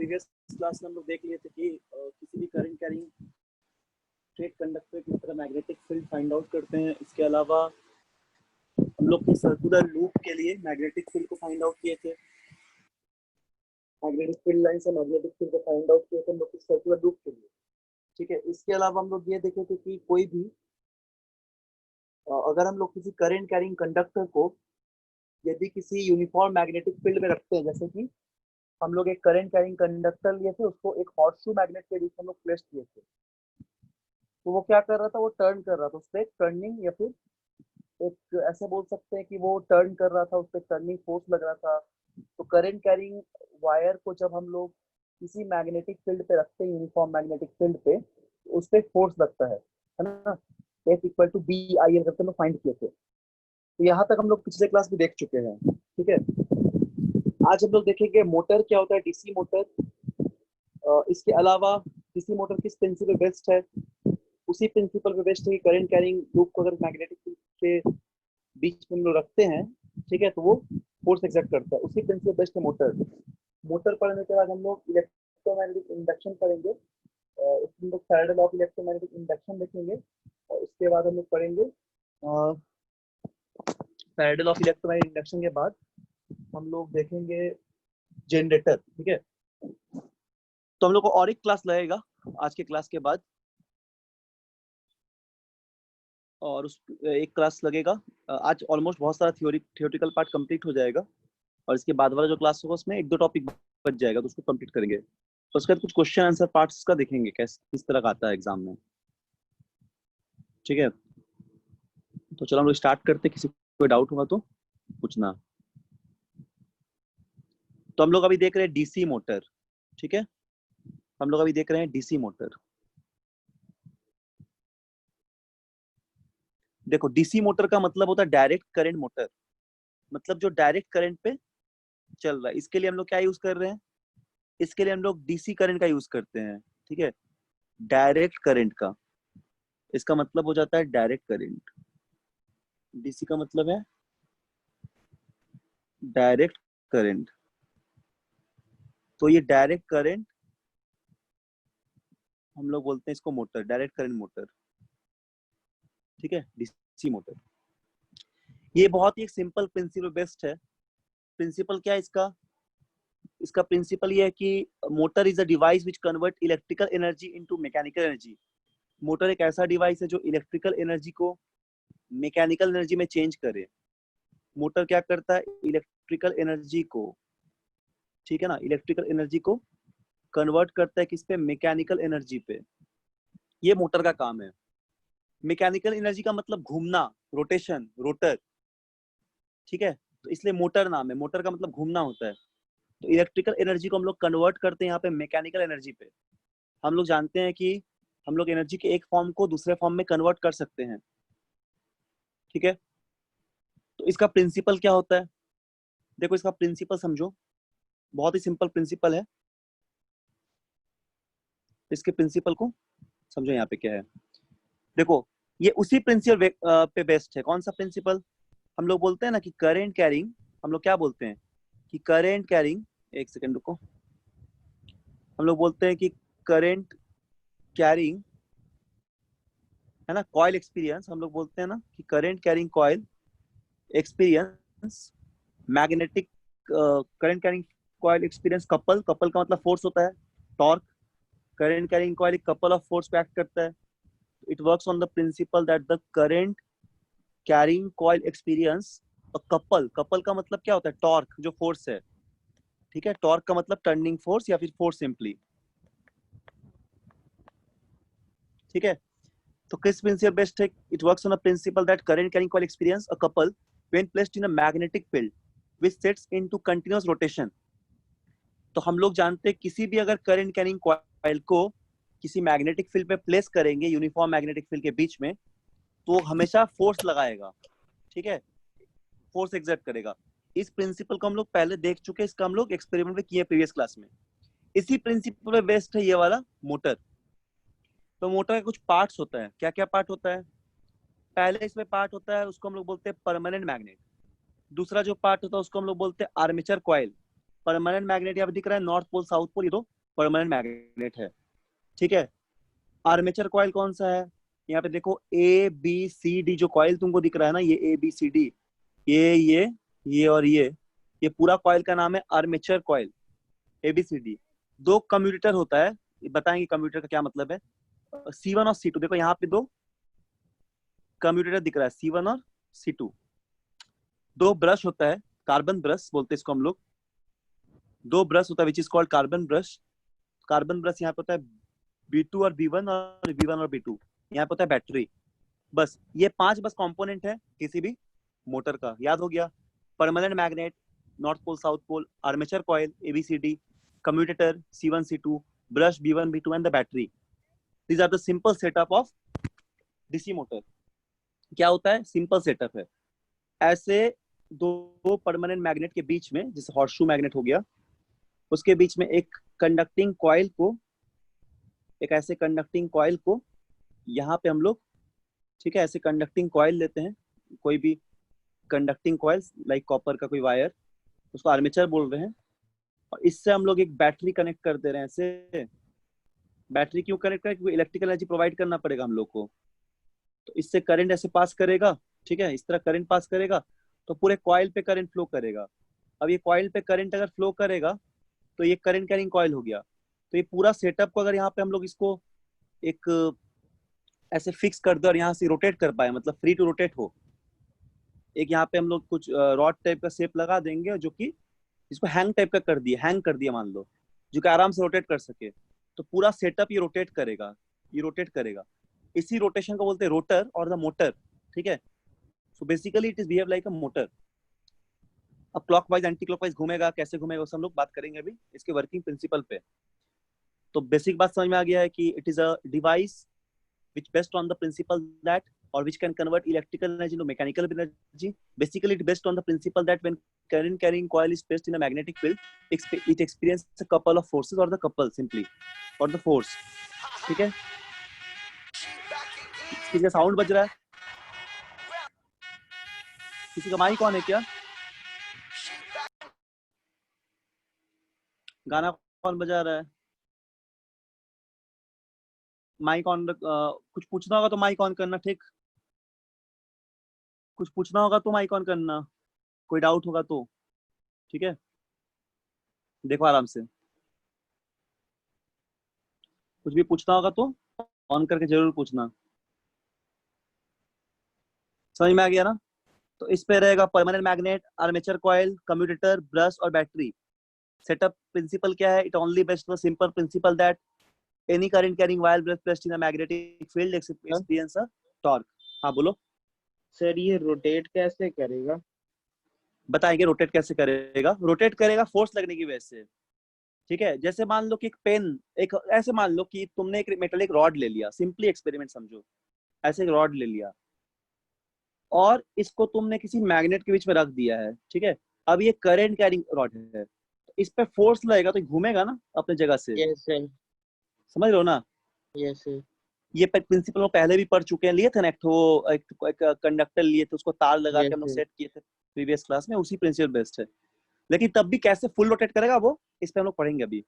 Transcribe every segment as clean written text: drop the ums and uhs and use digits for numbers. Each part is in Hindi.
प्रीवियस क्लास में हम लोग देख लिए थे कि किसी भी करंट कैरिंग स्ट्रेट कंडक्टर की तरह मैग्नेटिक फील्ड फाइंड आउट करते हैं। इसके अलावा हम लोग सर्कुलर लूप के लिए मैग्नेटिक फील्ड को फाइंड आउट किए थे। मैग्नेटिक फील्ड लाइन से मैग्नेटिक फील्ड को फाइंड आउट किए थे हम लोग सर्कुलर लूप के लिए। ठीक है, इसके अलावा हम लोग ये देखे थे कि कोई भी अगर हम लोग किसी करंट कैरिंग कंडक्टर को यदि किसी यूनिफॉर्म मैग्नेटिक फील्ड में रखते हैं, जैसे कि हम लोग एक करंट कैरिंग कंडक्टर लिए थे, उसको एक हॉर्सशू मैग्नेट के बीच में हम लोग प्लेस किए थे, तो वो क्या कर रहा था, वो टर्न कर रहा था, उस पर एक टर्निंग या फिर एक ऐसा बोल सकते हैं कि वो टर्न कर रहा था, उस पर टर्निंग फोर्स लग रहा था। तो करंट कैरिंग वायर को जब हम लोग किसी मैग्नेटिक फील्ड पे रखते हैं, यूनिफॉर्म मैग्नेटिक फील्ड पे, तो उस पर फोर्स लगता है ना। F equal to B I करके हम लोग फाइंड किए थे। तो यहाँ तक हम लोग पिछले क्लास में देख चुके हैं। ठीक है, आज हम लोग देखेंगे मोटर क्या होता है, डीसी मोटर। इसके अलावा डीसी मोटर किस प्रिंसिपल पे बेस्ड है, उसी प्रिंसिपल पे बेस्ड है कि करंट कैरिंग लूप को अगर मैग्नेटिक फील्ड के बीच में हम लोग रखते हैं, ठीक है, तो वो फोर्स एक्सर्ट करता है। उसी प्रिंसिपल बेस्ड है मोटर। मोटर पढ़ने के बाद हम लोग इलेक्ट्रोमैग्नेटिक इंडक्शन पढ़ेंगे। उसमें हम लोग Faraday law of electromagnetic induction देखेंगे, और उसके बाद हम लोग पढ़ेंगे Faraday law of electromagnetic induction के बाद हम लोग देखेंगे जनरेटर। ठीक है, तो हम लोग को और एक क्लास लगेगा आज के क्लास के बाद, और उस एक क्लास लगेगा। आज ऑलमोस्ट बहुत सारा थियोरिटिकल पार्ट कंप्लीट हो जाएगा, और इसके बाद वाला जो क्लास होगा उसमें एक दो टॉपिक बच जाएगा, तो उसको कंप्लीट करेंगे। और उसके बाद कुछ क्वेश्चन आंसर पार्ट्स का देखेंगे कैसे किस तरह का आता है एग्जाम में। ठीक है, तो चलो हम लोग स्टार्ट करते, किसी कोई डाउट होगा तो पूछना। तो हम लोग अभी देख रहे हैं डीसी मोटर। ठीक है, हम लोग अभी देख रहे हैं डीसी मोटर। देखो, डीसी मोटर का मतलब होता है डायरेक्ट करंट मोटर, मतलब जो डायरेक्ट करंट पे चल रहा है। इसके लिए हम लोग क्या यूज कर रहे हैं, इसके लिए हम लोग डीसी करंट का यूज करते हैं। ठीक है, डायरेक्ट करंट का, इसका मतलब हो जाता है डायरेक्ट करंट। डीसी का मतलब है डायरेक्ट करंट। तो ये डायरेक्ट करंट हम लोग बोलते हैं इसको मोटर, डायरेक्ट करंट मोटर। ठीक है, डीसी मोटर। ये बहुत ही एक सिंपल प्रिंसिपल बेस्ड है। प्रिंसिपल क्या है इसका, इसका प्रिंसिपल ये है कि motor is a device which convert electrical energy into mechanical energy. Motor एक ऐसा डिवाइस है जो इलेक्ट्रिकल एनर्जी को मैकेनिकल एनर्जी में चेंज करे। मोटर क्या करता है, इलेक्ट्रिकल एनर्जी को, ठीक है ना, इलेक्ट्रिकल एनर्जी को कन्वर्ट करता है किस पे, मैकेनिकल एनर्जी पे। ये मोटर का काम है। मैकेनिकल एनर्जी का मतलब घूमना, रोटेशन, रोटर। ठीक है, तो इसलिए मोटर नाम है, मोटर का मतलब घूमना होता है। तो इलेक्ट्रिकल एनर्जी को हम लोग कन्वर्ट करते हैं यहाँ पे मैकेनिकल एनर्जी पे। हम लोग जानते हैं कि हम लोग एनर्जी के एक फॉर्म को दूसरे फॉर्म में कन्वर्ट कर सकते हैं। ठीक है, तो इसका प्रिंसिपल क्या होता है, देखो इसका प्रिंसिपल समझो, बहुत ही सिंपल प्रिंसिपल है। इसके प्रिंसिपल को समझो, यहाँ पे क्या है। देखो, ये उसी प्रिंसिपल पे बेस्ड है। कौन सा प्रिंसिपल, हम लोग बोलते हैं ना कि करंट कैरिंग, हम लोग क्या बोलते हैं कि करंट कैरिंग, एक सेकंड रुको, हम लोग बोलते हैं कि करंट कैरिंग, है ना, कॉइल एक्सपीरियंस, हम लोग बोलते हैं ना कि current carrying coil experience magnetic, current carrying coil experience couple, couple का मतलब फोर्स होता है, टॉर्क। करंट कैरिंग कॉइल एक कपल ऑफ फोर्स पे एक्ट करता है। It works on the principal that the current carrying coil experience a couple, couple का मतलब क्या होता है, टॉर्क, जो फोर्स है। ठीक है, टॉर्क का मतलब टर्निंग फोर्स या फिर फोर्स सिंपली। ठीक है, तो किस प्रिंसिपल बेस्ड है, it works on a principal that current carrying coil experience a couple when placed in a magnetic field which sets into continuous rotation. तो हम लोग जानते हैं किसी भी अगर करंट कैरिंग कॉइल को किसी मैग्नेटिक फील्ड पे प्लेस करेंगे, यूनिफॉर्म मैग्नेटिक फील्ड के बीच में, तो वो हमेशा फोर्स लगाएगा। ठीक है, फोर्स एक्सर्ट करेगा। इस प्रिंसिपल को हम लोग पहले देख चुके हैं, इसका हम लोग एक्सपेरिमेंट भी किए प्रीवियस क्लास में। इसी प्रिंसिपल पे बेस्ड है ये वाला मोटर। तो मोटर का कुछ पार्ट्स होता है, क्या क्या पार्ट होता है, पहले इसमें पार्ट होता है उसको हम लोग बोलते हैं परमानेंट मैग्नेट। दूसरा जो पार्ट होता है उसको हम लोग बोलते हैं आर्मेचर कॉइल। परमानेंट मैग्नेट यहाँ पे दिख रहा है, नॉर्थ पोल साउथ पोल, ये तो परमानेंट मैग्नेट है, ठीक है। आर्मेचर कॉइल कौन सा है? यहाँ पे देखो ABCD जो कॉइल तुमको दिख रहा है ना, ये ABCD, ये और ये पूरा कॉइल का नाम है आर्मेचर कॉइल, ABCD। दो कम्यूटेटर होता है, बताएंगे कम्यूटेटर का क्या मतलब है। C1 और C2, देखो यहाँ पे दो कम्यूटेटर दिख रहा है, C1 और C2। दो ब्रश होता है, कार्बन ब्रश बोलते हैं इसको हम लोग। दो ब्रश होता है which is called carbon brush. Carbon brush यहाँ पे होता है B2 और B1, और B1 और B2। यहाँ पे होता है बैटरी। बस ये पांच बस कंपोनेंट है किसी भी मोटर का, याद हो गया। Permanent magnet, north pole south pole, armature coil ABCD, commutator C1 C2, brush B1 B2 and the battery. These are the simple setup of DC motor. क्या होता है? सिंपल सेटअप है। ऐसे दो परमानेंट मैग्नेट के बीच में, जैसे हॉर्सशू मैग्नेट हो गया, उसके बीच में एक कंडक्टिंग कॉइल को, एक ऐसे कंडक्टिंग कॉइल को यहाँ पे हम लोग, ठीक है, ऐसे कंडक्टिंग कॉइल लेते हैं, कोई भी कंडक्टिंग कॉइल लाइक कॉपर का कोई वायर, उसको आर्मेचर बोल रहे हैं। और इससे हम लोग एक बैटरी कनेक्ट कर दे रहे हैं ऐसे। बैटरी क्यों कनेक्ट करें? क्योंकि इलेक्ट्रिकल एनर्जी प्रोवाइड करना पड़ेगा हम लोग को। तो इससे करंट ऐसे पास करेगा, ठीक है, इस तरह करंट पास करेगा तो पूरे कॉइल पे करंट फ्लो करेगा। अब ये कॉइल पे करंट अगर फ्लो करेगा तो ये करंट कैरिंग कॉइल हो गया। तो ये पूरा सेटअप को अगर यहाँ पे हम लोग इसको एक ऐसे फिक्स कर दे और यहाँ से रोटेट कर पाए, मतलब फ्री टू रोटेट हो, एक यहाँ पे हम लोग कुछ रॉड टाइप का शेप लगा देंगे जो कि इसको हैंग टाइप का कर दिया, हैंग कर दिया मान लो, जो कि आराम से रोटेट कर सके, तो पूरा सेटअप ये रोटेट करेगा, ये रोटेट करेगा। इसी रोटेशन को बोलते हैं रोटर और द मोटर, ठीक है। So basically it is behave like a motor. अब क्लॉकवाइज एंटी क्लॉकवाइज घूमेगा, कैसे घूमेगा उसे हम लोग बात करेंगे अभी इसके वर्किंग प्रिंसिपल पे। तो बेसिक बात समझ में आ गया है कि it is a device which based on the principle that, or which can convert electrical energy into mechanical energy. Basically, it based on the principle that when current carrying coil is placed in a magnetic field, it experiences a couple of forces, or the couple simply, or the force. ठीक है? किसी का साउंड बज रहा है? किसी का माइक ऑन है क्या? गाना कौन बजा रहा है? Mic on. कुछ पूछना होगा तो माइक ऑन करना, ठीक? कुछ पूछना होगा तो माइक ऑन करना, कोई डाउट होगा तो, ठीक है। देखो आराम से, कुछ भी पूछना होगा तो ऑन करके जरूर पूछना। समझ में आ गया ना? तो इस पे रहेगा permanent magnet, armature coil, commutator, brush और बैटरी। सेटअप प्रिंसिपल क्या है? It only based on simple principal that any current carrying wire brush placed in a magnetic field experience a torque. हाँ बोलो सर। ये रोटेट कैसे करेगा? बताएंगे रोटेट कैसे करेगा। रोटेट करेगा फोर्स लगने की वजह से, ठीक है। जैसे मान लो कि एक पेन, एक ऐसे मान लो कि तुमने एक मेटेलिक रॉड ले लिया, सिंपली एक्सपेरिमेंट समझो, ऐसे एक रॉड ले लिया और इसको तुमने किसी मैग्नेट के बीच में रख दिया है, ठीक है। अब ये करंट कैरिंग रॉड है, तो इस पे फोर्स लगेगा तो घूमेगा ना अपने जगह से। Yes sir. समझ लो ना? Yes sir. ये प्रिंसिपल हम पहले भी पढ़ चुके हैं, लिए थे ना, एक कंडक्टर लिए थे, उसको तार लगा के यस हम लोग सर। सेट किए थे प्रीवियस क्लास में, उसी प्रिंसिपल बेस्ड है। लेकिन तब भी कैसे फुल रोटेट करेगा वो, इस पे हम लोग पढ़ेंगे अभी।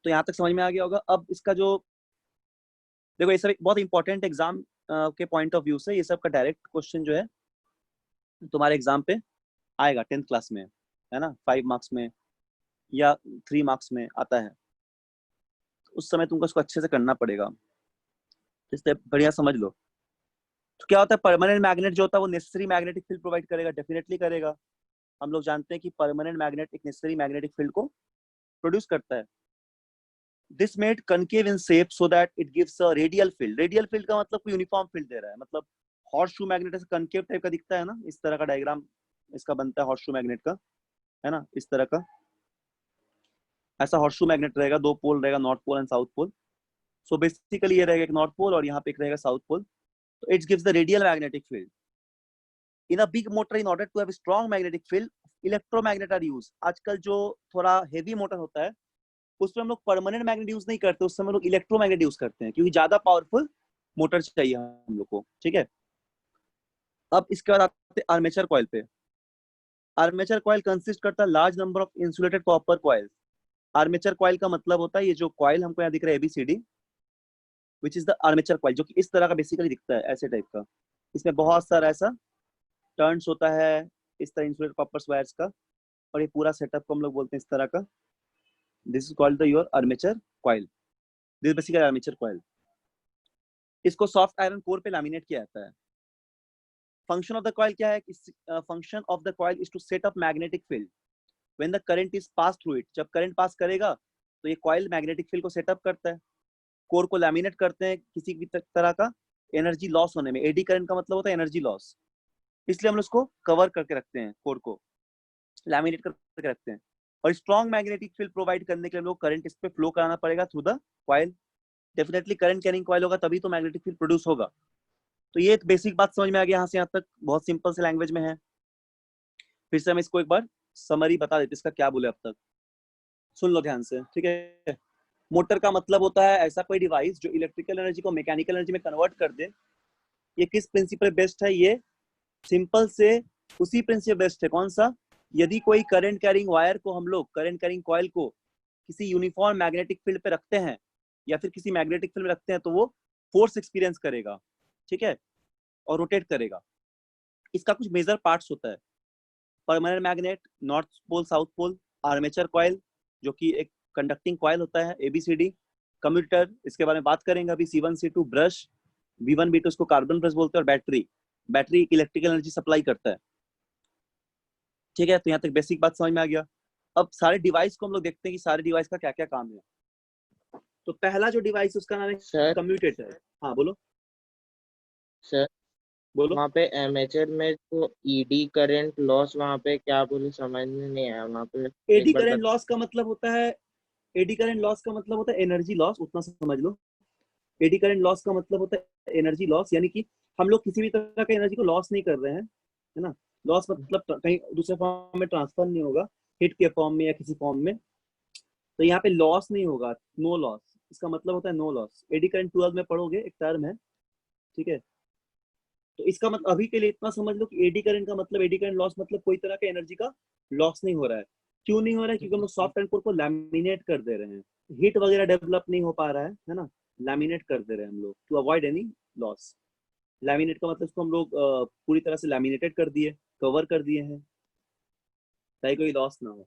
तो यहाँ तक समझ में आ गया होगा। अब इसका जो देखो, ये सब बहुत इंपॉर्टेंट एग्जाम के पॉइंट ऑफ व्यू से ये सब का डायरेक्ट क्वेश्चन जो है तुम्हारे एग्जाम पे आएगा 10th क्लास में, है ना, 5 मार्क्स में या 3 मार्क्स में आता है। उस समय तुमको उसको अच्छे से करना पड़ेगा, इसलिए बढ़िया समझ लो। तो क्या होता है, परमानेंट मैग्नेट जो होता है वो नेसेसरी मैग्नेटिक फील्ड प्रोवाइड करेगा, डेफिनेटली करेगा। हम लोग जानते हैं कि परमानेंट मैग्नेट एक नेसेसरी मैग्नेटिक फील्ड को प्रोड्यूस करता है। This made concave in shape so that it gives a radial field. Radial field का मतलब कोई यूनिफॉर्म फील्ड दे रहा है, मतलब हॉर्सशू मैग्नेट ऐसे कनकेव टाइप का दिखता है ना, इस तरह का डायग्राम इसका बनता है हॉर्सशू मैग्नेट का, है ना, इस तरह का। ऐसा हॉर्सशू मैग्नेट रहेगा, दो पोल रहेगा, north pole and south pole. So basically ये रहेगा एक नॉर्थ पोल और यहाँ पे एक रहेगा साउथ पोल। तो it gives the radial magnetic field. In a big motor, in order to have strong magnetic field, electromagnet are use. आजकल जो थोड़ा हेवी मोटर होता है उसमें हम लोग परमानेंट मैग्नेट यूज नहीं करते, उस समय लोग इलेक्ट्रोमैग्नेट यूज करते हैं, क्योंकि ज्यादा पावरफुल मोटर चाहिए हम लोग को, ठीक है। अब इसके बाद आते हैं आर्मेचर कॉइल पे। आर्मेचर कॉइल कंसिस्ट करता है large number of insulated copper coils. Armature coil का मतलब होता है ये जो कॉइल हमको यहाँ दिख रहा है ABCD, which is the armature coil, जो कि इस तरह का बेसिकली दिखता है, ऐसे टाइप का। इसमें बहुत सारा ऐसा टर्न्स होता है, इस तरह इंसुलेटेड कॉपर वायर्स का, और ये पूरा सेटअप को हम लोग बोलते हैं इस तरह का। This is called the your armature coil, this basically armature coil. इसको सॉफ्ट आयरन कोर पे लैमिनेट किया जाता है। फंक्शन ऑफ द कॉइल क्या है? Function of the coil is to set up magnetic field when the current is pass through it. जब करंट पास करेगा तो ये कॉइल मैग्नेटिक फील्ड को सेटअप करता है, कोर को लैमिनेट करते हैं किसी भी तरह का एनर्जी लॉस होने में। एडी करंट का मतलब होता है एनर्जी लॉस, इसलिए हम उसको कवर करके रखते हैं, कोर को लैमिनेट करके रखते हैं। और स्ट्रॉन्ग मैग्नेटिक फील्ड प्रोवाइड करने के लिए हम लोग करंट इस पे फ्लो कराना पड़ेगा through the coil. Definitely current carrying coil होगा तभी तो मैग्नेटिक फील्ड प्रोड्यूस होगा। तो ये एक बेसिक बात समझ में आ गया यहाँ से यहाँ तक, बहुत सिंपल से लैंग्वेज में है। फिर से हम इसको एक बार समरी बता देते इसका क्या बोले अब तक, सुन लो ध्यान से, ठीक है। मोटर का मतलब होता है ऐसा कोई डिवाइस जो इलेक्ट्रिकल एनर्जी को मैकेनिकल एनर्जी में कन्वर्ट कर दे। ये किस प्रिंसिपल बेस्ड है? ये सिंपल से उसी प्रिंसिपल बेस्ड है। कौन सा? यदि कोई करंट कैरिंग वायर को हम लोग, करंट कैरिंग कॉइल को किसी यूनिफॉर्म मैग्नेटिक फील्ड पे रखते हैं या फिर किसी मैग्नेटिक फील्ड में रखते हैं तो वो फोर्स एक्सपीरियंस करेगा, ठीक है, और रोटेट करेगा। इसका कुछ मेजर पार्ट्स होता है। Permanent magnet, north pole south pole, armature coil जो कि एक कंडक्टिंग कॉइल होता है ABCD, कम्यूटेटर इसके बारे में बात करेंगे अभी, C1 C2, brush, V1 V2 इसको कार्बन ब्रश बोलते हैं, और battery, battery electrical energy supply करता है, ठीक है। तो यहाँ तक बेसिक बात समझ में आ गया। अब सारे डिवाइस को हम लोग देखते हैं कि सारे डिवाइस का क्या क्या काम है। तो पहला जो डिवाइस उसका नाम है सर कम्यूटेटर। हाँ बोलो सर बोलो। वहाँ पे एमेचर में जो ईडी करंट लॉस वहाँ पे क्या बोले, समझ में नहीं आया वहाँ पे, एक एडी बार करंट बता। लॉस का मतलब होता है, एडी करंट लॉस का मतलब होता है एनर्जी लॉस, उतना समझ लो। एडी करंट लॉस का मतलब होता है एनर्जी लॉस, यानी कि हम लोग किसी भी तरह का एनर्जी को लॉस नहीं कर रहे हैं, है ना। लॉस मतलब कहीं दूसरे फॉर्म में ट्रांसफर नहीं होगा, हिट के फॉर्म में या किसी फॉर्म में। तो यहाँ पे लॉस नहीं होगा, नो लॉस, इसका मतलब होता है नो लॉस। एडी करंट 12 में पढ़ोगे, एक टर्म है, ठीक है। तो इसका मतलब अभी के लिए इतना समझ लो कि एडी करंट का मतलब, एडी करंट लॉस मतलब कोई तरह का एनर्जी का लॉस नहीं हो रहा है। क्यों नहीं हो रहा है? क्योंकि हम लोग सॉफ्ट एंड कोर को लैमिनेट कर दे रहे हैं, हीट वगैरह डेवलप नहीं हो पा रहा है ना, लैमिनेट कर दे रहे हैं हम लोग to avoid any loss. Laminate का मतलब इसको हम लोग पूरी तरह से लैमिनेटेड कर दिए, कवर कर दिए हैं, ताकि कोई लॉस ना हो।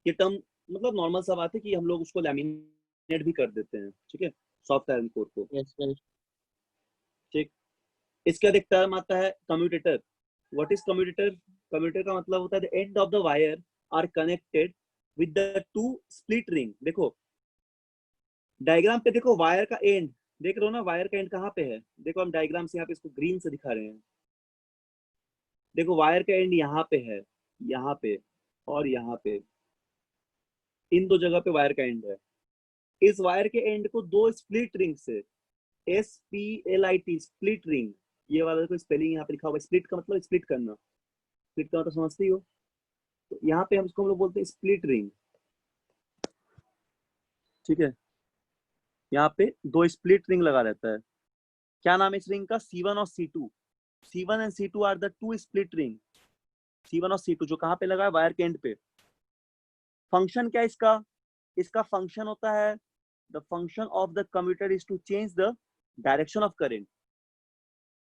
ये टर्म मतलब नॉर्मल सा बात है कि हम लोग उसको लैमिनेट भी कर देते हैं, ठीक है, सॉफ्ट आयरन कोर को, यस सर। ठीक। इसके बाद एक टर्म आता है commutator. What is commutator? Commutator का मतलब होता है the end of the wire are connected with the two split ring. देखो डायग्राम पे, देखो वायर का एंड देख रहे हो ना, वायर का एंड कहाँ पे है? देखो हम डायग्राम से यहाँ पे इसको ग्रीन से दिखा रहे हैं। देखो वायर का एंड यहाँ पे है, यहाँ पे और यहाँ पे, इन दो जगह पे वायर का एंड है। इस वायर के एंड को दो स्प्लिट रिंग से, SPLIT स्प्लिट रिंग, ये वाला देखो स्पेलिंग यहाँ पे लिखा हुआ है। स्प्लिट का मतलब स्प्लिट करना, स्प्लिट का मतलब समझते ही हो। तो यहाँ पे हम इसको हम लोग बोलते हैं स्प्लिट रिंग, ठीक है। यहाँ पे दो स्प्लिट रिंग लगा रहता है। क्या नाम है इस रिंग का? C1 और C2। C1 and C2 are the two split ring. C1 और C2 जो कहाँ पे लगा है? वायर के एंड पे। फंक्शन क्या है इसका? इसका फंक्शन होता है, the function of the commutator is to change the direction of current.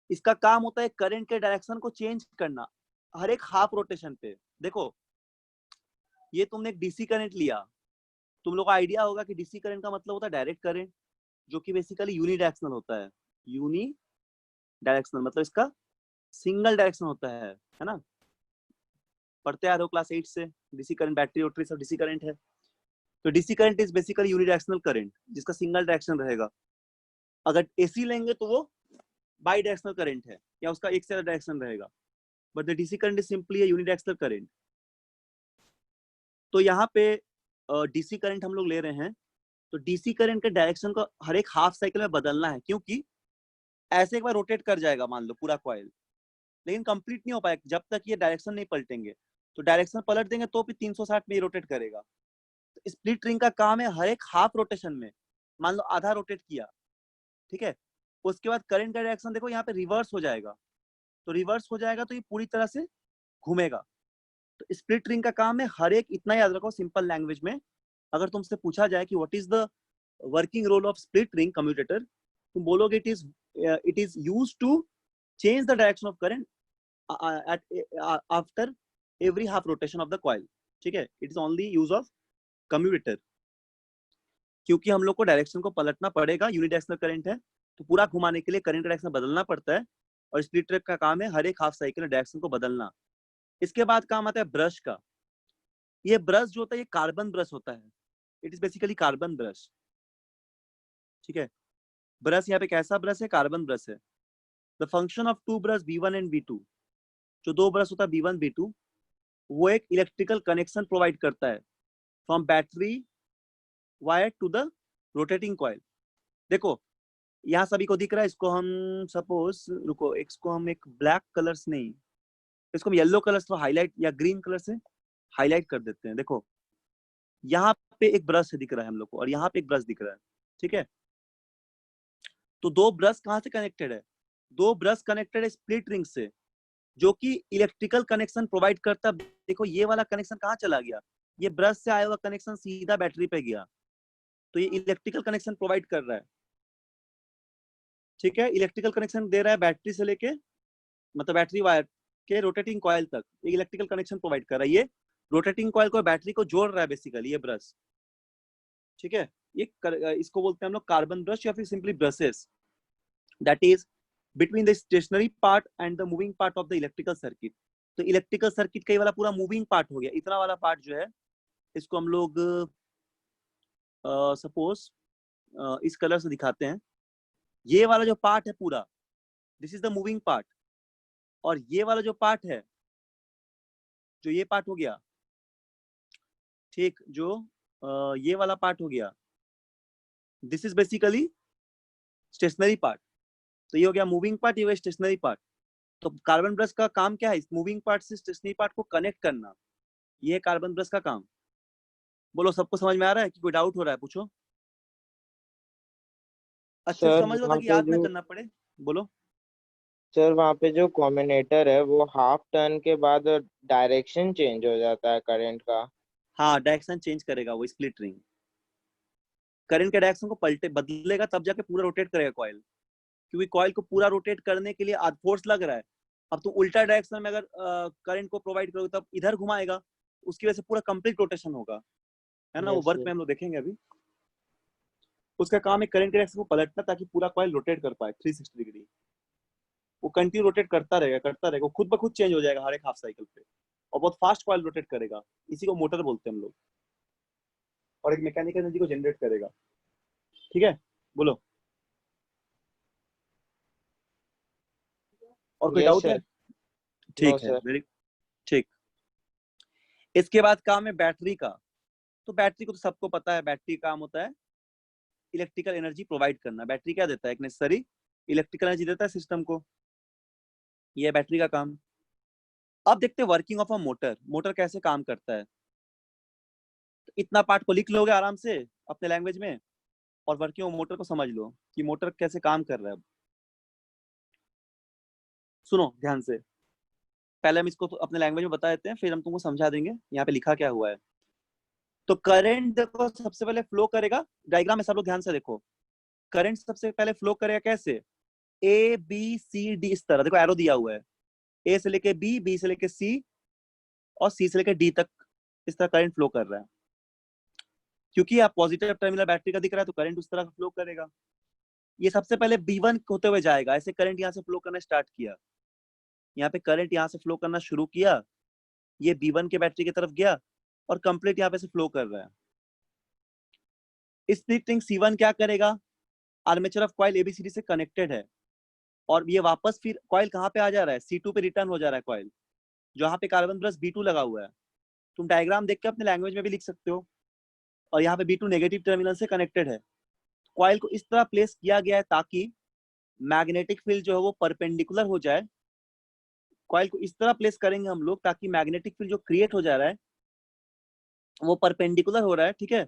इसका काम होता है करंट के डायरेक्शन को चेंज करना हर एक हाफ रोटेशन पे। देखो ये तुमने एक डीसी करंट लिया, तुम लोग को आइडिया होगा कि डीसी करंट का मतलब होता है डायरेक्ट करंट, जो कि बेसिकली यूनी डायरेक्शनल होता है। यूनी डायरेक्शनल मतलब इसका सिंगल डायरेक्शन होता है ना। पढ़ते आ रहे हो क्लास 8 से, डीसी करंट, बैटरी रोटरी सब डीसी करंट है। तो DC current is basically unidirectional current जिसका सिंगल डायरेक्शन रहेगा। अगर एसी लेंगे तो वो बाई डायरेक्शनल करंट है, या उसका एक से ज्यादा डायरेक्शन रहेगा, but the DC current is simply unidirectional current. तो यहाँ पे डीसी करंट हम लोग ले रहे हैं, तो डीसी करंट के डायरेक्शन को हर एक हाफ साइकिल में बदलना है, क्योंकि ऐसे एक बार रोटेट कर जाएगा मान लो पूरा कॉइल, लेकिन कंप्लीट नहीं हो पाएगा जब तक ये डायरेक्शन नहीं पलटेंगे। तो डायरेक्शन पलट देंगे तो भी 360 में रोटेट करेगा। तो स्प्लिट रिंग का काम है हर एक हाफ रोटेशन में, मान लो आधा रोटेट किया, ठीक है, उसके बाद करंट का डायरेक्शन देखो यहाँ पे रिवर्स हो जाएगा। तो रिवर्स हो जाएगा तो ये पूरी तरह से घूमेगा। तो स्प्लिट रिंग का काम है हर एक, इतना याद रखो सिंपल लैंग्वेज में, अगर तुमसे पूछा जाए कि what is the working role of split ring commutator, तुम बोलोगे it is used to change the direction of current after every half rotation of the coil. ठीक है, it is only use of commutator, क्योंकि हम लोग को डायरेक्शन को पलटना पड़ेगा, यूनिडायरेक्शनल करंट है तो पूरा घुमाने के लिए करंट का डायरेक्शन बदलना पड़ता है, और स्प्लिटर का काम है हर एक हाफ साइकिल में डायरेक्शन को बदलना। इसके बाद काम आता है ब्रश का। ये ब्रश जो होता है ये कार्बन ब्रश होता है, it is basically carbon brush. ठीक है, ब्रश यहाँ पे कैसा ब्रश है? कार्बन ब्रश है। The function of two brush B1 and B2, जो दो ब्रश होता है B1 B2, वो एक इलेक्ट्रिकल कनेक्शन प्रोवाइड करता है from battery wire to the rotating coil. देखो यहाँ सभी को दिख रहा है, इसको हम सपोज, रुको, इसको हम एक ब्लैक कलर्स नहीं, इसको हम येलो कलर से हाईलाइट या ग्रीन कलर से हाईलाइट कर देते हैं। देखो यहाँ पे एक ब्रश दिख रहा है हम लोग को, और यहाँ पे एक ब्रश दिख रहा है। ठीक है, तो दो ब्रश कहाँ से कनेक्टेड है? दो ब्रश कनेक्टेड है स्प्लिट रिंग से, जो कि इलेक्ट्रिकल कनेक्शन प्रोवाइड करता है। देखो ये वाला कनेक्शन कहाँ चला गया? ये ब्रश से आया हुआ कनेक्शन सीधा बैटरी पे गया, तो ये इलेक्ट्रिकल कनेक्शन प्रोवाइड कर रहा है। ठीक है, इलेक्ट्रिकल कनेक्शन दे रहा है बैटरी से लेके, मतलब बैटरी वायर के रोटेटिंग कॉइल तक इलेक्ट्रिकल कनेक्शन प्रोवाइड कर रहा है। ये रोटेटिंग कॉइल को बैटरी को जोड़ रहा है बेसिकली ये ब्रश। ठीक है, इसको बोलते हैं हम लोग कार्बन ब्रश या फिर simply brushes, that is between the stationary part and the moving part of the electrical circuit. तो इलेक्ट्रिकल सर्किट का ये वाला पूरा मूविंग पार्ट हो गया, इतना वाला पार्ट जो है इसको हम लोग सपोज इस कलर से दिखाते हैं। ये वाला जो पार्ट है पूरा, this is the moving part, और ये वाला जो पार्ट है, जो ये पार्ट हो गया, ठीक, जो ये वाला पार्ट हो गया, this is basically stationary part. तो ये हो गया मूविंग पार्ट, ये हो गया स्टेशनरी पार्ट। तो कार्बन ब्रश का काम क्या है? इस मूविंग पार्ट से स्टेशनरी पार्ट को कनेक्ट करना, ये है कार्बन ब्रश का काम। बोलो सबको समझ में आ रहा है कि कोई डाउट हो रहा है? पूछो, अच्छे से सर समझ लो वहाँ ताकि पे याद ना जो करना पड़े। बोलो। सर वहाँ पे जो कॉम्बिनेटर है वो हाफ टर्न के बाद डायरेक्शन चेंज हो जाता है करंट का। हाँ, डायरेक्शन चेंज करेगा वो स्प्लिट रिंग, करंट के डायरेक्शन को पलटे बदलेगा तब जाके पूरा रोटेट करेगा कॉइल, क्योंकि कॉइल को पूरा रोटेट करने के लिए आज फोर्स लग रहा है। अब तो उल्टा डायरेक्शन में अगर करंट को प्रोवाइड करोगे तब इधर घुमाएगा, उसकी वजह से पूरा कंप्लीट रोटेशन होगा, है ना। वो यस वर्क सर। में हम लोग देखेंगे अभी। उसका काम है करंट के डायरेक्शन को पलटना ताकि पूरा कॉइल रोटेट कर पाए 360 डिग्री। वो कंटिन्यू रोटेट करता रहेगा, वो खुद ब खुद चेंज हो जाएगा हर एक हाफ साइकिल पे, और बहुत फास्ट कॉइल रोटेट करेगा। इसी को मोटर बोलते हैं हम लोग, और एक मैकेनिकल एनर्जी को जनरेट करेगा। ठीक है, बोलो और कोई यस डाउट है? सर। नो ठीक है, सर। वेरी ठीक। इसके बाद काम है बैटरी का। तो बैटरी को तो सबको पता है, बैटरी का काम होता है इलेक्ट्रिकल एनर्जी प्रोवाइड करना। बैटरी क्या देता है? एक नेसेसरी इलेक्ट्रिकल एनर्जी देता है सिस्टम को, ये है बैटरी का काम। अब देखते हैं working of a motor, motor कैसे काम करता है। तो इतना पार्ट को लिख लोगे आराम से अपने लैंग्वेज में, और वर्किंग ऑफ मोटर को समझ लो कि मोटर कैसे काम कर रहा है। सुनो ध्यान से, पहले हम इसको तो अपने लैंग्वेज में बता देते हैं, फिर हम तुमको समझा देंगे यहाँ पे लिखा क्या हुआ है। तो करंट देखो सबसे पहले फ्लो करेगा, डायग्राम में सब लोग ध्यान से देखो। करंट सबसे पहले फ्लो करेगा कैसे? ए बी सी डी, इस तरह देखो एरो दिया हुआ है, ए से लेके बी, बी से लेके सी, और सी से लेके डी तक इस तरह करंट फ्लो कर रहा है। क्योंकि आप पॉजिटिव टर्मिनल बैटरी का दिख रहा है तो करंट उस तरह फ्लो करेगा। ये सबसे पहले B1 होते हुए जाएगा, ऐसे करंट यहाँ से फ्लो करना स्टार्ट किया, यहाँ पे करंट यहाँ से फ्लो करना शुरू किया, ये B1 के बैटरी की तरफ गया, और कंप्लीट यहाँ पे से फ्लो कर रहा है। स्प्लिट रिंग C1 क्या करेगा? आर्मेचर ऑफ कॉइल ABCD से कनेक्टेड है, और ये वापस फिर कॉइल कहाँ पे आ जा रहा है? C2 पे रिटर्न हो जा रहा है कॉइल, जहाँ पे कार्बन ब्रश B2 लगा हुआ है। तुम डायग्राम देख के अपने लैंग्वेज में भी लिख सकते हो। और यहाँ पे B2 नेगेटिव टर्मिनल से कनेक्टेड है। कॉइल को इस तरह प्लेस किया गया है ताकि मैग्नेटिक फील्ड जो है वो परपेंडिकुलर हो जाए। कॉइल को इस तरह प्लेस करेंगे हम लोग ताकि मैग्नेटिक फील्ड जो क्रिएट हो जा रहा है वो परपेंडिकुलर हो रहा है। ठीक है,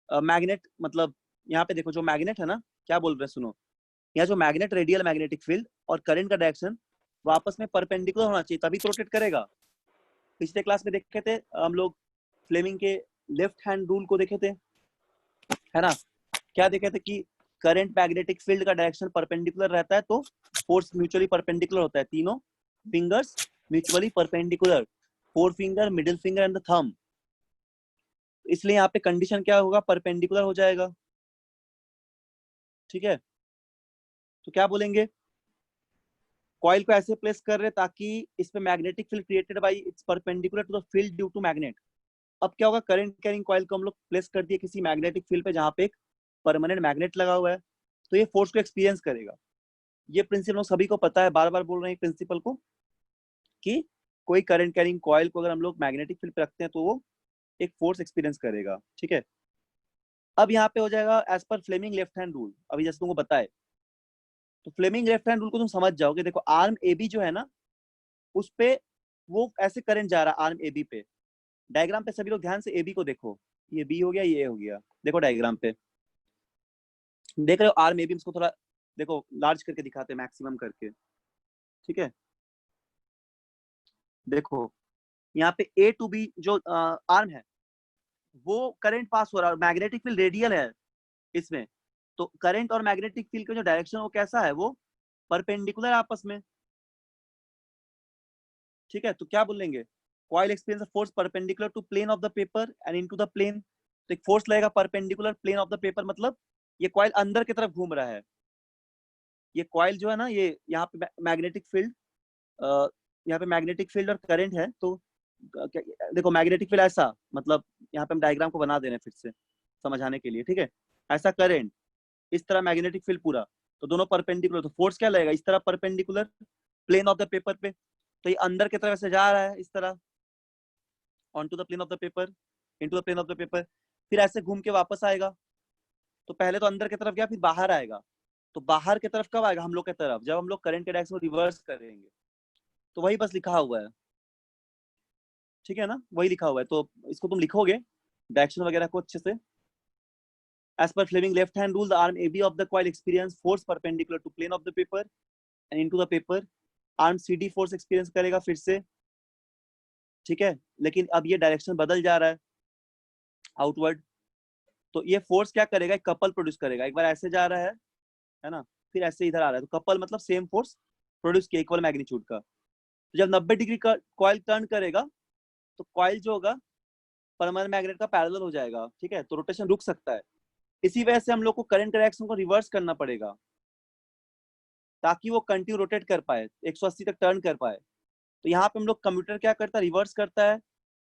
मैग्नेट मतलब यहाँ पे देखो, जो मैग्नेट है ना, क्या बोल रहे हैं सुनो, यहाँ जो मैग्नेट, रेडियल मैग्नेटिक फील्ड और करंट का डायरेक्शन वो आपस में परपेंडिकुलर होना चाहिए, तभी तो रोटेट करेगा। पिछले क्लास में देखे थे हम लोग फ्लेमिंग के लेफ्ट हैंड रूल को देखे थे, है ना? क्या देखे थे कि करंट मैग्नेटिक फील्ड का डायरेक्शन परपेंडिकुलर रहता है तो फोर्स म्यूचुअली परपेंडिकुलर होता है, तीनों fingers mutually perpendicular, four finger, middle finger and the thumb. इसलिए यहाँ पे कंडीशन क्या होगा, परपेंडिकुलर हो जाएगा, ठीक है? तो क्या बोलेंगे, कॉइल को ऐसे प्लेस कर रहे ताकि इसमें magnetic field created by its perpendicular to the field due to magnet. अब क्या होगा, करंट कैरिंग कॉइल को हम लोग प्लेस कर दिए किसी मैग्नेटिक फील्ड पे जहां पे एक परमानेंट मैग्नेट लगा हुआ है, तो ये फोर्स को एक्सपीरियंस करेगा। ये प्रिंसिपल सभी को पता है, बार बार बोल रहे हैं प्रिंसिपल को, कि कोई करंट कैरिंग कॉइल को अगर हम लोग मैग्नेटिक फील्ड पे रखते हैं तो वो एक फोर्स एक्सपीरियंस करेगा, ठीक है? अब यहाँ पे हो जाएगा as per Fleming left hand rule. अभी जैसे तुमको बताए, तो फ्लेमिंग लेफ्ट हैंड रूल को तुम समझ जाओगे। देखो आर्म ए बी जो है ना, उस पे वो ऐसे करंट जा रहा है आर्म ए बी पे। डायग्राम पे सभी लोग ध्यान से ए बी को देखो, ये बी हो गया, ये हो गया, देखो डायग्राम पे देख रहे हो आर्म ए बी। इसको थोड़ा देखो लार्ज करके दिखाते हैं, मैक्सिमम करके, ठीक है? देखो यहाँ पे ए टू बी जो आर्म है वो करंट पास हो रहा है, मैग्नेटिक फील्ड रेडियल है इसमें, तो करंट और मैग्नेटिक फील्ड का जो डायरेक्शन वो कैसा है, वो परपेंडिकुलर आपस में, ठीक है? तो क्या बोलेंगे, coil experience force perpendicular to plane of the paper and into the plane. तो एक फोर्स लगेगा perpendicular plane of the paper, मतलब ये कॉइल अंदर की तरफ घूम रहा है। ये कॉइल जो है ना, ये यहाँ पे मैग्नेटिक फील्ड, यहाँ पे मैग्नेटिक फील्ड और करंट है, तो देखो मैग्नेटिक फील्ड ऐसा, मतलब यहाँ पे हम डायग्राम को बना दे रहे हैं फिर से समझाने के लिए, ठीक है? ऐसा करंट, इस तरह मैग्नेटिक फील्ड पूरा, तो दोनों परपेंडिकुलर, तो फोर्स क्या लगेगा, इस तरह perpendicular plane of the paper पे, तो ये अंदर की तरफ से जा रहा है इस तरह onto the plane of the paper, into the plane of the paper, फिर ऐसे घूम के वापस आएगा। तो पहले तो अंदर की तरफ गया, फिर बाहर आएगा। तो बाहर की तरफ कब आएगा, हम लोग की तरफ, जब हम लोग करंट के डायरेक्शन को रिवर्स करेंगे। तो वही बस लिखा हुआ है, ठीक है ना? वही लिखा हुआ है, तो इसको तुम लिखोगे डायरेक्शन वगैरह को अच्छे से। As per Fleming left hand rule, the arm AB of the coil experience force perpendicular to plane of the paper and into the paper. Arm CD force experience करेगा फिर से, ठीक है? लेकिन अब ये डायरेक्शन बदल जा रहा है आउटवर्ड, तो ये फोर्स क्या करेगा, एक कपल प्रोड्यूस करेगा। एक बार ऐसे जा रहा है ना, फिर ऐसे इधर आ रहा है, तो कपल मतलब सेम फोर्स प्रोड्यूस किया इक्वल मैग्नीट्यूड का। तो जब 90 डिग्री का कॉइल टर्न करेगा, तो कॉइल जो होगा परमानेंट मैग्नेट का पैरेलल हो जाएगा, ठीक है? तो रोटेशन रुक सकता है। इसी वजह से हम लोग को करंट डायरेक्शन को रिवर्स करना पड़ेगा ताकि वो कंटिन्यू रोटेट कर पाए, 180 तक टर्न कर पाए। तो यहाँ पे हम लोग कंप्यूटर क्या करता है, रिवर्स करता है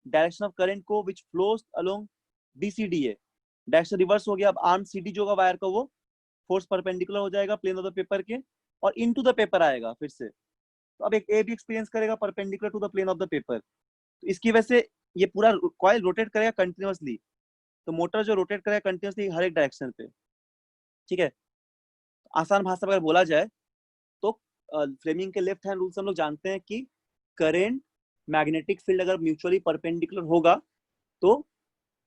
डायरेक्शन ऑफ करंट को which flows along BCDA। Direction reverse हो गया, अब आर्म CD जो होगा वायर का, वो फोर्स परपेंडिकुलर हो जाएगा प्लेन ऑफ द पेपर के और इनटू द पेपर आएगा फिर से। तो अब एक ए भी एक्सपीरियंस करेगा perpendicular to the plane of the paper. तो इसकी वजह से ये पूरा कॉइल रोटेट करेगा कंटिन्यूअसली। तो मोटर जो रोटेट करेगा कंटिन्यूअसली हर एक डायरेक्शन पे, ठीक है? आसान भाषा में अगर बोला जाए तो फ्लेमिंग के लेफ्ट हैंड रूल से हम लोग जानते हैं कि करेंट मैग्नेटिक फील्ड अगर म्यूचुअली परपेंडिकुलर होगा तो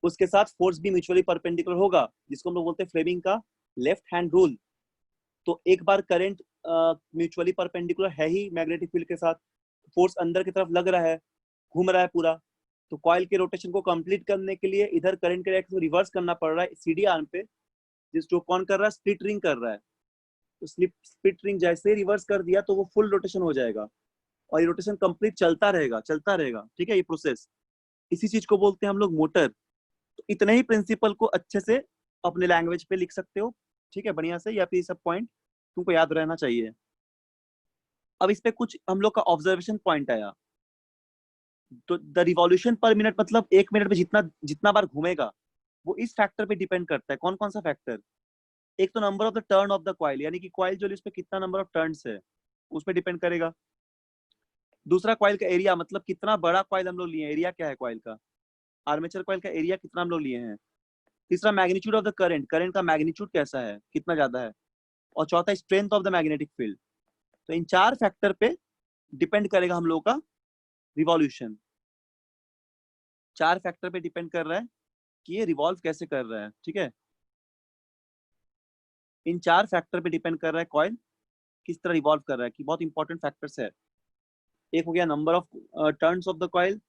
उसके साथ फोर्स भी म्यूचुअली परपेंडिकुलर होगा, जिसको हम लोग बोलते हैं फ्लेमिंग का लेफ्ट हैंड रूल। तो एक बार करंट म्यूचुअली परपेंडिकुलर है ही मैग्नेटिक फील्ड के साथ, फोर्स अंदर की तरफ लग रहा है, घूम रहा है पूरा, तो कॉइल के रोटेशन को कंप्लीट करने के लिए इधर करंट के डायरेक्शन रिवर्स करना पड़ रहा है CD आर्म पे, जिस जो कौन कर रहा है, स्प्लिट रिंग कर रहा है। तो स्प्लिट रिंग जैसे ही रिवर्स कर दिया तो वो फुल रोटेशन हो जाएगा और ये रोटेशन कंप्लीट चलता रहेगा, ठीक है? ये प्रोसेस, इसी चीज को बोलते हैं हम लोग मोटर। तो इतने ही प्रिंसिपल को अच्छे से अपने लैंग्वेज पे लिख सकते हो, ठीक है, बढ़िया से, या फिर सब पॉइंट तुमको याद रहना चाहिए। अब इस पे कुछ हम लोग का ऑब्जर्वेशन पॉइंट आया, तो द रिवॉल्यूशन पर मिनट, मतलब एक मिनट में जितना जितना बार घूमेगा वो इस फैक्टर पे डिपेंड करता है। कौन कौन सा फैक्टर, एक तो number of the turn off the coil, यानी कि कॉइल जो है उस पे कितना नंबर ऑफ टर्न्स है उस पे डिपेंड करेगा। दूसरा कॉइल का एरिया, मतलब कितना बड़ा कॉइल हम लोग लिए, एरिया क्या है कॉइल का, आर्मेचर कॉइल का एरिया कितना हम लोग लिए हैं। तीसरा magnitude of the current, current का मैग्नीट्यूड कैसा है, कितना ज्यादा है। और चौथा strength of the magnetic field. तो इन चार फैक्टर पे डिपेंड करेगा हम लोग का रिवॉल्यूशन। चार फैक्टर पे डिपेंड कर रहा है कि ये रिवॉल्व कैसे कर रहा है, ठीक है? इन चार फैक्टर पे डिपेंड कर रहा है कॉइल किस तरह रिवॉल्व कर रहा है, कि बहुत इंपॉर्टेंट फैक्टर्स है। एक हो गया number of turns of the coil,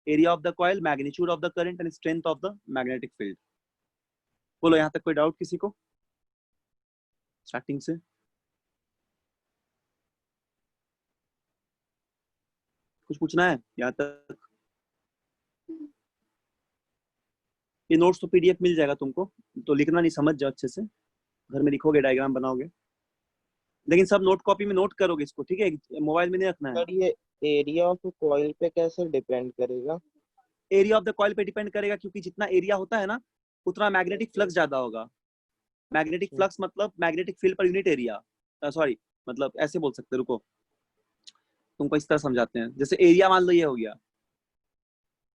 area of the coil, magnitude of the current and strength of the magnetic field. बोलो यहाँ तक कोई डाउट किसी को स्टार्टिंग से? कुछ पूछना है यहाँ तक? ये नोट्स तो पीडीएफ मिल जाएगा तुमको, तो लिखना नहीं, समझ जाओ अच्छे से, घर में लिखोगे, डायग्राम बनाओगे, लेकिन सब नोट कॉपी में नोट करोगे इसको, ठीक है? मोबाइल में नहीं रखना है। सर ये एरिया ऑफ कॉइल पे कैसे डिपेंड करेगा? एरिया ऑफ द कॉइल पे डिपेंड करेगा, क्योंकि जितना एरिया होता है ना उतना मैग्नेटिक फ्लक्स ज्यादा होगा। मैग्नेटिक फ्लक्स मतलब magnetic field per unit area, sorry मतलब ऐसे बोल सकते, रुको तुमको इस तरह समझाते हैं। जैसे एरिया मान लो ये हो गया,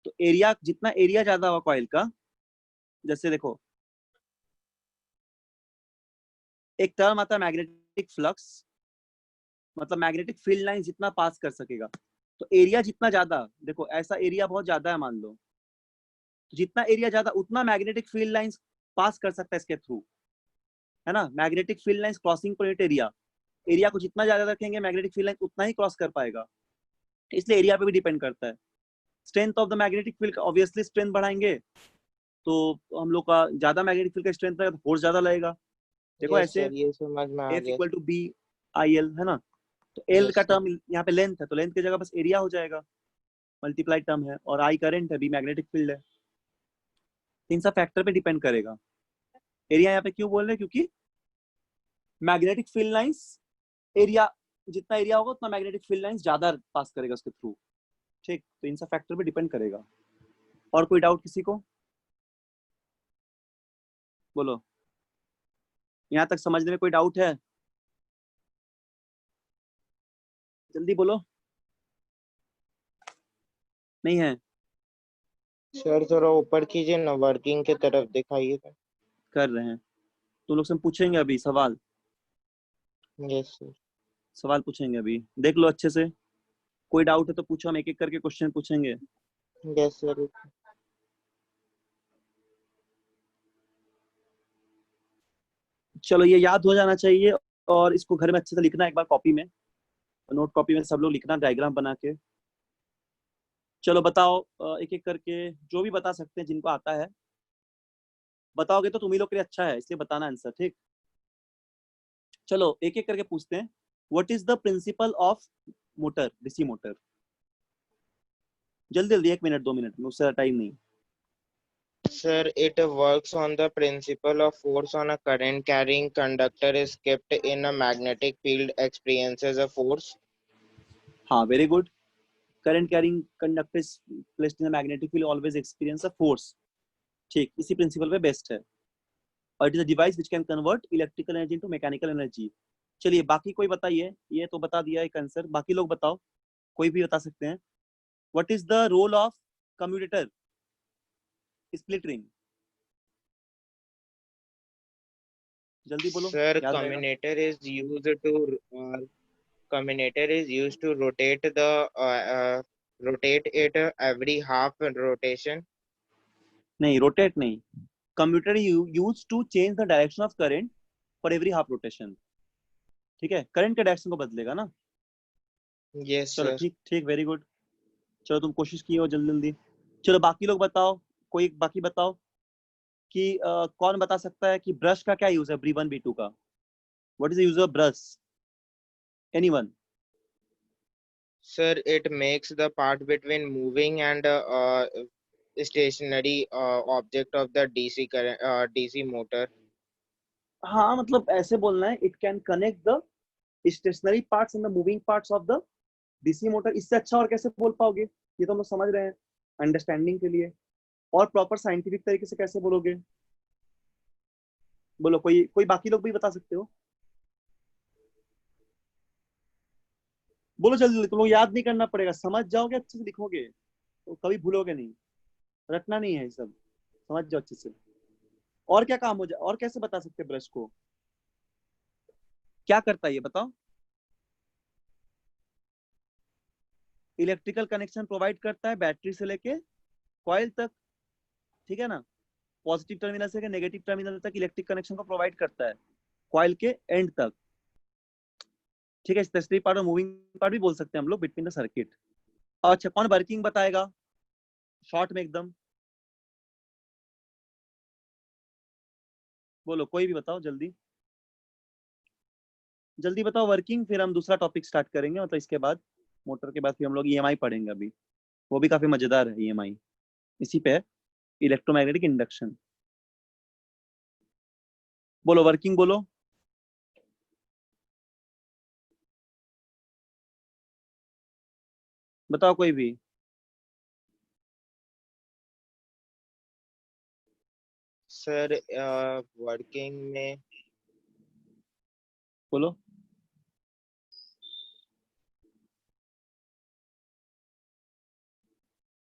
तो एरिया, जितना एरिया ज्यादा होगा कॉइल का, जैसे देखो एक टर्म आता है मैग्नेटिक फ्लक्स, मतलब मैग्नेटिक फील्ड लाइन जितना पास कर सकेगा, तो एरिया जितना ज्यादा, देखो ऐसा एरिया बहुत ज्यादा है मान लो, तो जितना एरिया ज्यादा उतना मैग्नेटिक फील्ड लाइंस पास कर सकता है इसके थ्रू, है ना? Magnetic field lines crossing point area, area को जितना ज्यादा रखेंगे मैग्नेटिक फील्ड लाइन उतना ही क्रॉस कर पाएगा, इसलिए एरिया पे भी डिपेंड करता है। Strength of the magnetic field, obviously strength बढ़ाएंगे तो हम लोग का ज्यादा मैग्नेटिक फील्ड का स्ट्रेंथ रहेगा तो फोर्स ज्यादा लगेगा। देखो यस ऐसे सर, ये समझ में आ F गया। Equal to B I L, है ना? तो एल यस का सर। टर्म यहाँ पे लेंथ है, तो लेंथ की जगह बस एरिया हो जाएगा, मल्टीप्लाई टर्म है, और आई करंट है, बी मैग्नेटिक फील्ड है। इन सब फैक्टर पे डिपेंड करेगा। एरिया यहाँ पे क्यों बोल रहे हैं? क्योंकि मैग्नेटिक फील्ड लाइंस, एरिया जितना एरिया होगा उतना मैग्नेटिक फील्ड लाइंस ज्यादा पास करेगा उसके थ्रू, ठीक? तो इन सब फैक्टर पे डिपेंड करेगा। और कोई डाउट किसी को? बोलो, यहाँ तक समझने में कोई डाउट है? जल्दी बोलो, नहीं है? सर थोड़ा ऊपर कीजिए ना, वर्किंग की तरफ दिखाइए। कर रहे हैं, तुम लोग से हम पूछेंगे अभी सवाल, यस सर। सवाल पूछेंगे अभी, देख लो अच्छे से। कोई डाउट है तो पूछो, हम एक एक करके क्वेश्चन पूछेंगे। Yes sir. चलो ये याद हो जाना चाहिए, और इसको घर में अच्छे से लिखना एक बार कॉपी में, नोट कॉपी में सब लोग लिखना डायग्राम बना के। चलो बताओ, एक एक करके जो भी बता सकते हैं जिनको आता है, बताओगे तो तुम ही लोग के लिए अच्छा है, इसलिए बताना आंसर, ठीक? चलो एक एक करके पूछते हैं। What is the principle of motor, DC motor? जल्दी जल्दी, 1 मिनट 2 मिनट में, उससे टाइम नहीं। Sir, it works on the principle of force on a current carrying conductor is kept in a magnetic field experiences a force. हाँ, very good. Current carrying conductor placed in magnetic field always experience a force, ठीक, इसी प्रिंसिपल पे बेस्ट है। और it is a device which can convert electrical energy into mechanical energy. चलिए बाकी कोई बताइए, ये तो बता दिया एक आंसर, बाकी लोग बताओ, कोई भी बता सकते हैं। What is the role of commutator, split ring? जल्दी बोलो, Sir, याद रहेगा। commutator is used to rotate it every half rotation. नहीं, रोटेट नहीं, commutator use to change the direction of current for every half rotation, ठीक है? करंट के डायरेक्शन को बदलेगा ना। Yes चलो sir. ठीक ठीक, वेरी गुड। चलो तुम कोशिश की हो जल्दी जल्दी। चलो बाकी लोग बताओ, कोई बाकी बताओ कि कौन बता सकता है कि ब्रश का क्या यूज है B1 B2 का? What is the use of brush? Anyone? Sir, it makes the part between moving and stationary object of the DC current, DC motor. हाँ मतलब ऐसे बोलना है, it can connect the stationary parts and the moving parts of the DC motor. इससे अच्छा और कैसे बोल पाओगे? ये तो हम लोग समझ रहे हैं अंडरस्टैंडिंग के लिए, और प्रॉपर साइंटिफिक तरीके से कैसे बोलोगे? बोलो, कोई कोई बाकी लोग भी बता सकते हो, बोलो जल्दी जल्दी, तुम लोग याद नहीं करना पड़ेगा, समझ जाओगे अच्छे से लिखोगे तो कभी भूलोगे नहीं, रटना नहीं है ये सब, समझ जाओ अच्छे से। और क्या काम हो जाए, और कैसे बता सकते हैं ब्रश को? क्या करता है ये बताओ? इलेक्ट्रिकल कनेक्शन प्रोवाइड करता है बैटरी से लेके कॉइल तक, ठीक है ना? पॉजिटिव टर्मिनल से नेगेटिव टर्मिनल तक इलेक्ट्रिक कनेक्शन को प्रोवाइड करता है, कॉइल के एंड तक, ठीक है? स्टेशनरी पार्ट और मूविंग पार्ट भी बोल सकते हैं हम लोग बिटवीन द सर्किट। अच्छा, कौन वर्किंग बताएगा? शॉर्ट में एकदम बोलो, कोई भी बताओ, जल्दी जल्दी बताओ वर्किंग, फिर हम दूसरा टॉपिक स्टार्ट करेंगे, मतलब इसके बाद मोटर के बाद फिर हम लोग ईएमआई पढ़ेंगे अभी, वो भी काफी मजेदार है ईएमआई, इसी पे है, इलेक्ट्रोमैग्नेटिक इंडक्शन। बोलो वर्किंग बोलो। बताओ कोई भी। सर वर्किंग में बोलो।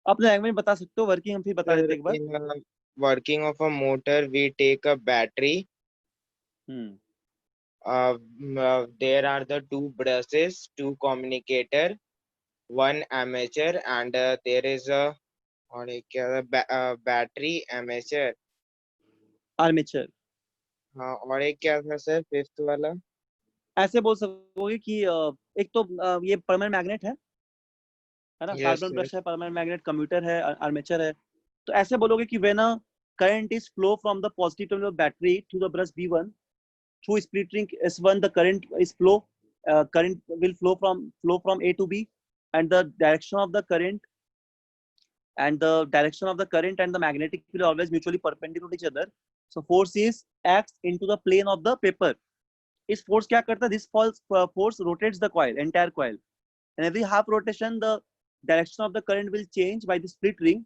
अपने लैंग्वेज में बता सकते हो, वर्किंग हम फिर बता सर देते एक बार। इन working of a motor we take a battery. Hmm. There are the two brushes, two communicator, one armature, and there is a और एक क्या था बैटरी एमेचर। आर्मेचर। हाँ और एक क्या था सर फिफ्थ वाला? ऐसे बोल सकोगे कि एक तो ये परमानेंट मैग्नेट है ना, यस कार्बन सर। ब्रश है, परमानेंट मैग्नेट, कम्यूटर है, आर्मेचर है। तो ऐसे बोलोगे कि when a current is flow from the positive terminal of battery to the brush B1 through split ring S1, the current will flow from A to B, and the direction of the current and the magnetic field are always mutually perpendicular to each other. So force is acts into the plane of the paper. इस force क्या करता है? This force rotates the coil, entire coil, and every half rotation the direction of the current will change by the split ring,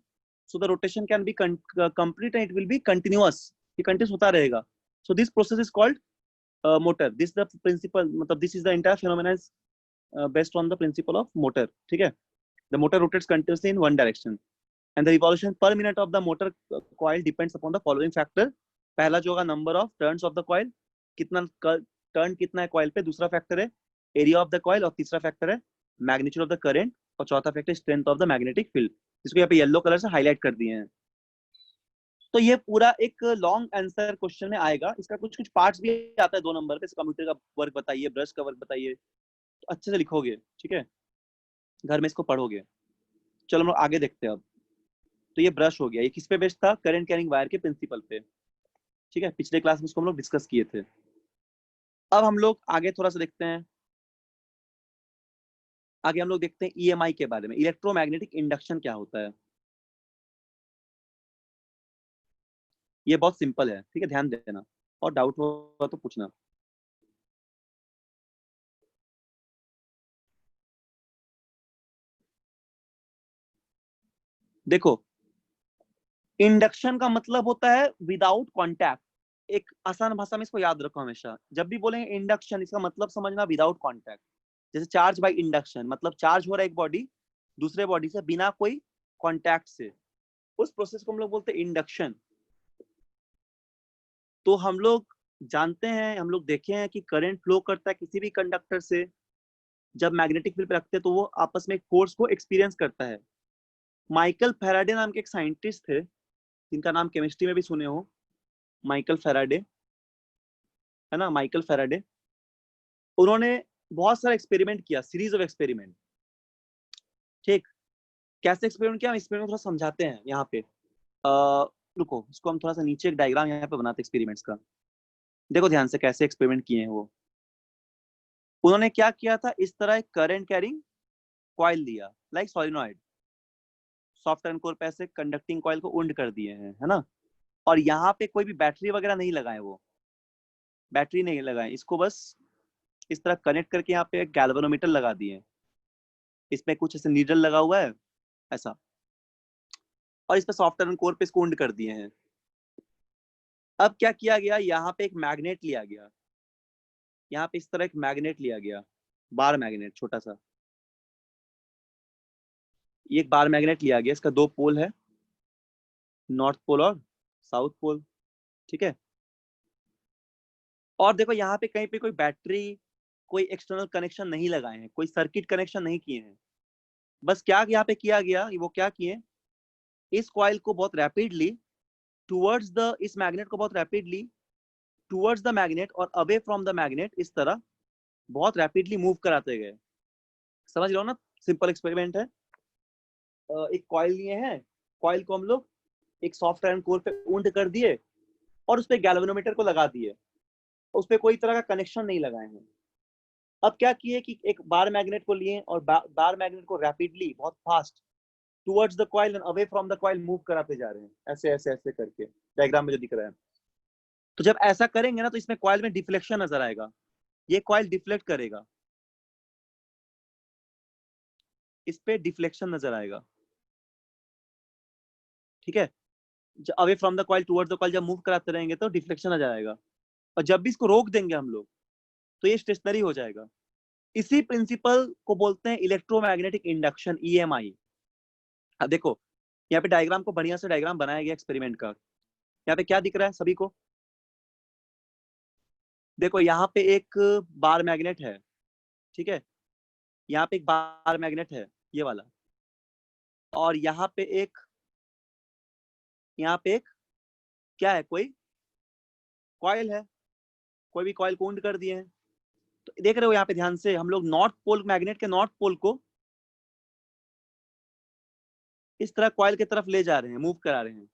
so the rotation can be complete and it will be continuous, ये continuous होता रहेगा. So this process is called motor. This is the principle, मतलब this is the entire phenomenon is based on the principle of motor. ठीक है? The motor rotates continuously in one direction and the revolution per minute of the motor coil depends upon the following factor. पहला जो होगा number of turns of the coil, कितना टर्न कितना है कॉइल पे, दूसरा फैक्टर है एरिया ऑफ द कॉइल, और तीसरा फैक्टर है मैग्नीट्यूड ऑफ द करंट, और चौथा factor strength of the magnetic field, जिसको यहाँ पे येलो कलर से हाईलाइट कर दिए हैं. तो ये पूरा एक लॉन्ग आंसर क्वेश्चन में आएगा, इसका कुछ कुछ पार्ट्स भी आता है 2 नंबर पे, कंप्यूटर का वर्क बताइए, ब्रश का वर्क बताइए, तो अच्छे से लिखोगे, ठीक है, घर में इसको पढ़ोगे. चलो हम लोग आगे देखते हैं अब. तो ये ब्रश हो गया, ये किस पे बेस्ड था? करंट कैरिंग वायर के प्रिंसिपल पे, ठीक है, पिछले क्लास में इसको हम लोग डिस्कस किए थे. अब हम लोग आगे थोड़ा सा देखते हैं, आगे हम लोग देखते हैं ईएमआई के बारे में, इलेक्ट्रोमैग्नेटिक इंडक्शन क्या होता है. ये बहुत सिंपल है, ठीक है, ध्यान देना, और डाउट होगा तो पूछना. देखो, इंडक्शन का मतलब होता है विदाउट कॉन्टैक्ट. एक आसान भाषा में इसको याद रखो हमेशा, जब भी बोलेंगे इंडक्शन, इसका मतलब समझना विदाउट कॉन्टैक्ट. जैसे चार्ज बाय इंडक्शन, मतलब चार्ज हो रहा है एक बॉडी दूसरे बॉडी से बिना कोई कॉन्टैक्ट से, उस प्रोसेस को हम लोग बोलते हैं इंडक्शन. तो हम लोग जानते हैं, हम लोग देखे हैं कि करंट फ्लो करता है किसी भी कंडक्टर से, जब मैग्नेटिक फील्ड पे रखते हैं तो वो आपस में फोर्स को एक्सपीरियंस करता है. माइकल फैराडे नाम के एक साइंटिस्ट थे, जिनका नाम केमिस्ट्री में भी सुने हो, माइकल फैराडे, है ना, माइकल फैराडे. उन्होंने बहुत सारा एक्सपेरिमेंट किया, सीरीज ऑफ एक्सपेरिमेंट. ठीक, कैसे एक्सपेरिमेंट किया, हम एक्सपेरिमेंट थोड़ा समझाते हैं यहाँ पे. रुको, इसको हम थोड़ा सा नीचे एक डायग्राम यहाँ पे बनाते हैं एक्सपेरिमेंट्स का. देखो ध्यान से कैसे एक्सपेरिमेंट किए हैं वो. उन्होंने क्या किया था, इस तरह एक करंट कैरिंग कॉइल दिया, like solenoid, soft iron core पे ऐसे कंडक्टिंग कॉइल को उंड कर दिए हैं, है ना, और यहाँ पे कोई भी बैटरी वगैरह नहीं लगाए, वो बैटरी नहीं लगाए, इसको बस इस तरह कनेक्ट करके यहाँ पे एक गैल्वेनोमीटर लगा दिए, इसमें कुछ ऐसे नीडल लगा हुआ है ऐसा, और इस पे सॉफ्ट आयरन कोर पे इसको उंड कर दिए हैं. अब क्या किया गया, यहाँ पे एक मैग्नेट लिया गया, यहाँ पे इस तरह एक मैग्नेट लिया गया, बार मैग्नेट छोटा सा, ये एक बार मैग्नेट लिया गया, इसका 2 पोल है, नॉर्थ पोल और साउथ पोल, ठीक है. और देखो यहाँ पे कहीं पे कोई बैटरी, कोई एक्सटर्नल कनेक्शन नहीं लगाए हैं, कोई सर्किट कनेक्शन नहीं किए हैं. बस क्या यहाँ पे किया गया, वो क्या किए, इस कॉइल को बहुत रैपिडली टुवर्ड्स द, इस मैग्नेट को बहुत रैपिडली टुवर्ड्स द मैग्नेट और अवे फ्रॉम द मैग्नेट, इस तरह बहुत रैपिडली मूव कराते गए. समझ रहे हो ना, सिंपल एक्सपेरिमेंट है. एक कॉइल लिए हैं, कॉइल को हम लोग एक सॉफ्ट आयरन कोर पे वुंड कर दिए और उस पे गैल्वेनोमीटर को लगा दिए, उस पे कोई तरह का कनेक्शन नहीं लगाए हैं। अब क्या किए कि एक बार मैग्नेट को लिए और बार मैग्नेट को रैपिडली बहुत fast towards the coil and away from the coil move कराते जा रहे हैं, ऐसे ऐसे ऐसे करके डायग्राम में जो दिख रहा है। तो जब ऐसा करेंगे ना तो इसमें कॉइल में डिफ्लेक्शन नजर आएगा, ये कॉइल डिफ्लेक्ट करेगा, इस पे डिफ्लेक्शन नजर आएगा, ठीक है। Away from the coil towards the coil जब मूव कराते रहेंगे तो डिफ्लेक्शन आ जाएगा, और जब भी इसको रोक देंगे हम लोग तो ये स्टेशनरी हो जाएगा। इसी प्रिंसिपल को बोलते हैं इलेक्ट्रोमैग्नेटिक इंडक्शन, ईएमआई। अब देखो यहाँ पे डायग्राम को बढ़िया से डायग्राम बनाया गया एक्सपेरिमेंट का। यहाँ पे क्या दिख रहा है सभी को? देखो यहाँ पे एक बार मैग्नेट है, ठीक है, यहाँ पे एक बार मैग्नेट है ये वाला, और यहाँ पे एक क्या है, कोई कॉइल है, कोई भी कॉइल को वुंड कर दिए हैं। तो देख रहे हो यहाँ पे ध्यान से, हम लोग नॉर्थ पोल, मैग्नेट के नॉर्थ पोल को इस तरह कॉइल की तरफ ले जा रहे हैं, मूव करा रहे हैं।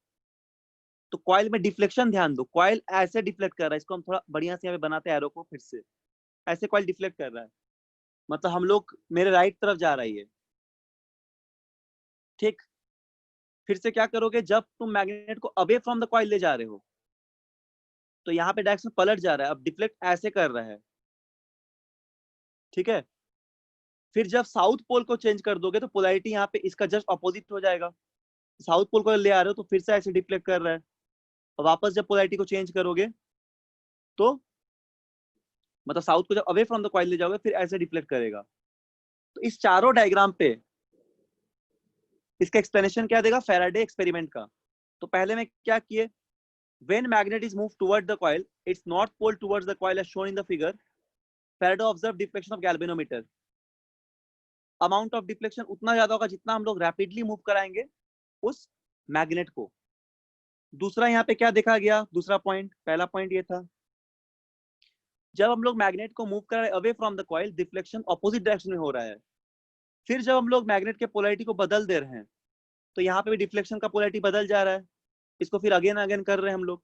तो कॉइल में डिफ्लेक्शन ध्यान दो, कॉइल ऐसे डिफ्लेक्ट कर रहा है, इसको हम थोड़ा बढ़िया से यहाँ पे बनाते हैं एरो को फिर से, ऐसे कॉइल डिफ्लेक्ट कर रहा है, मतलब हम लोग मेरे राइट तरफ जा रही है, ठीक। फिर से क्या करोगे, जब तुम मैग्नेट को अवे फ्रॉम द कॉइल ले जा रहे हो तो यहाँ पे डायरेक्शन पलट जा रहा है, अब डिफ्लेक्ट ऐसे कर रहा है, ठीक है। फिर जब साउथ पोल को चेंज कर दोगे तो पोलैरिटी यहाँ पे इसका जस्ट अपोजिट हो जाएगा, साउथ पोल को ले आ रहे हो तो फिर से ऐसे डिफ्लेक्ट कर रहा है, और वापस जब पोलैरिटी को चेंज करोगे तो मतलब साउथ को जब अवे फ्रॉम द कॉइल ले जाओगे फिर ऐसे डिफ्लेक्ट करेगा। तो इस चारों डायग्राम पे इसका एक्सप्लेनेशन क्या देगा, फैराडे एक्सपेरिमेंट का। तो पहले में क्या किए, when magnet is moved toward the coil, its north pole towards the coil as shown in the figure, Faraday observed deflection of galvanometer. Amount of deflection उतना ज्यादा होगा जितना हम लोग रैपिडली मूव कराएंगे उस मैग्नेट को। दूसरा यहाँ पे क्या देखा गया, दूसरा पॉइंट, पहला पॉइंट ये था, जब हम लोग मैग्नेट को मूव कर रहे हैं away from the coil, deflection opposite direction में हो रहा है। फिर जब हम लोग मैग्नेट के पोलैरिटी को बदल दे रहे हैं तो यहाँ पे भी डिफ्लेक्शन का पोलैरिटी बदल जा रहा है, इसको फिर अगेन अगेन कर रहे हैं हम लोग।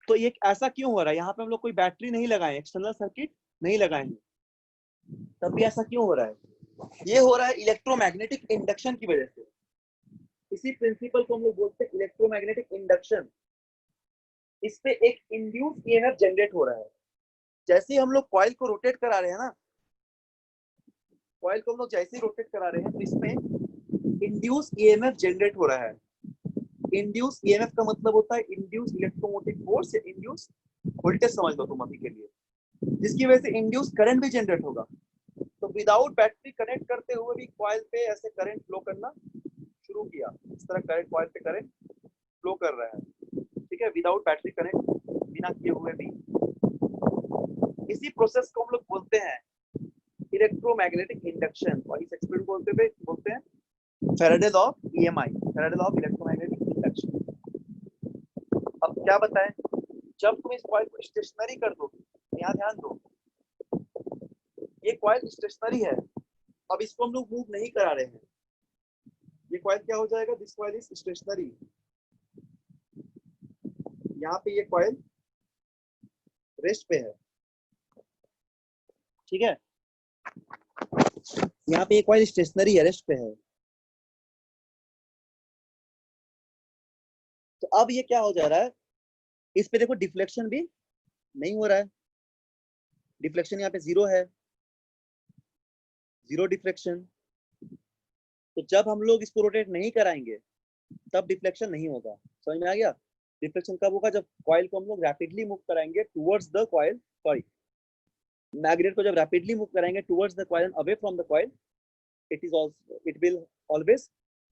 तो ये ऐसा क्यों हो रहा है, यहाँ पे हम लोग कोई बैटरी नहीं लगाए, एक्सटर्नल सर्किट नहीं लगाए हैं, तब भी ऐसा क्यों हो रहा है? ये हो रहा है इलेक्ट्रोमैग्नेटिक इंडक्शन की वजह से। इसी प्रिंसिपल को हम लोग बोलते हैं इलेक्ट्रोमैग्नेटिक इंडक्शन। इस पे एक इंड्यूस ईएमएफ जनरेट हो रहा है। जैसे ही हम लोग कॉइल को रोटेट करा रहे हैं ना, कॉइल को हम लोग जैसे ही रोटेट करा रहे हैं तो इसमें इंड्यूस ईएमएफ जनरेट हो रहा है। इंड्यूस ईएमएफ का मतलब होता है इंड्यूस इलेक्ट्रोमोटिव फोर्स या इंड्यूस वोल्टेज, समझ लो तुम अभी के लिए, जिसकी वजह से इंड्यूस करंट भी जनरेट होगा। तो विदाउट बैटरी कनेक्ट करते हुए भी कॉइल पे ऐसे करंट फ्लो करना शुरू किया, इस तरह करंट कॉइल पे करंट फ्लो कर रहा है, ठीक है, विदाउट बैटरी कनेक्ट, बिना किए हुए भी। इसी प्रोसेस को हम लोग बोलते हैं इलेक्ट्रोमैग्नेटिक इंडक्शन, और इस एक्सपेरिमेंट को बोलते हैं Faraday law of EMI, Faraday law of electromagnetic induction. अब क्या बताएं, जब तुम इस कॉइल को स्टेशनरी कर दोगे, यहाँ ध्यान दो, ये कॉइल स्टेशनरी है, अब इसको हम लोग मूव नहीं करा रहे हैं, ये कॉइल क्या हो जाएगा, दिस कॉइल इज स्टेशनरी। यहाँ पे ये कॉइल रेस्ट पे है, ठीक है, यहाँ पे ये कॉइल स्टेशनरी है, रेस्ट पे है। तो अब ये क्या हो जा रहा है, इस पे देखो डिफ्लेक्शन भी नहीं हो रहा है, डिफ्लेक्शन यहाँ पे जीरो है, जीरो डिफ्लेक्शन। तो जब हम लोग इसको रोटेट नहीं कराएंगे तब डिफ्लेक्शन नहीं होगा, समझ में आ गया? डिफ्लेक्शन कब होगा, जब कॉइल को हम लोग रैपिडली मूव कराएंगे towards the coil, sorry magnet को जब रैपिडली मूव कराएंगे towards the coil away from the coil, it will always